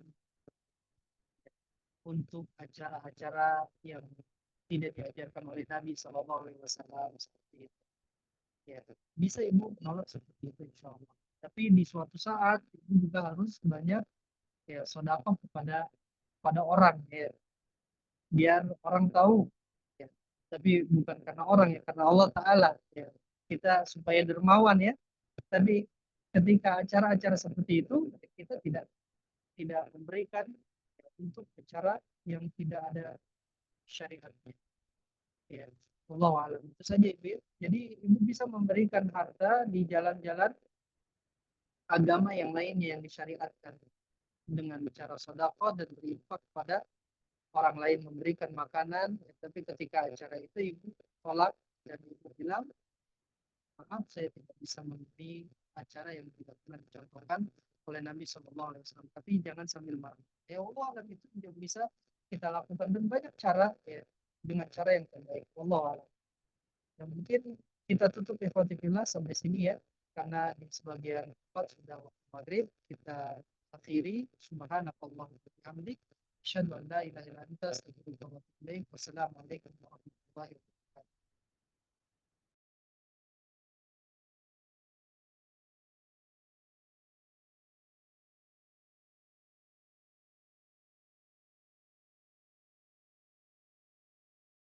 untuk acara-acara yang tidak diajarkan oleh Nabi Shallallahu Alaihi Wasallam seperti itu. Ya, bisa ibu menolak seperti itu, insya Allah. Tapi di suatu saat ibu juga harus banyak ya sedekah pada orang ya, biar orang tahu ya. Tapi bukan karena orang ya, karena Allah Taala ya. Kita supaya dermawan ya. Tapi ketika acara-acara seperti itu kita tidak memberikan ya, untuk acara yang tidak ada syariatnya. Ya, Allah alam itu saja ibu. Ya. Jadi ibu bisa memberikan harta di jalan-jalan agama yang lainnya yang disyariatkan dengan cara sedekah dan berinfak pada orang lain memberikan makanan, tapi ketika acara itu ibu tolak dan ibu bilang, maaf saya tidak bisa memberi acara yang tidak pernah dicontohkan oleh Nabi SAW. Tapi jangan sambil marah. Ya Allah, alam itu yang bisa kita lakukan dan banyak cara ya dengan cara yang terbaik. Allah alam. Yang mungkin kita tutup ikhwatifillah sampai sini ya, karena di sebagian tempat sudah waktu maghrib. Kita akhiri. Subhanakallah wa bihamdik. Asyhadu an la ilaha illa anta astaghfiruka wa atubu ilaik. Wassalamualaikum warahmatullahi wabarakatuh.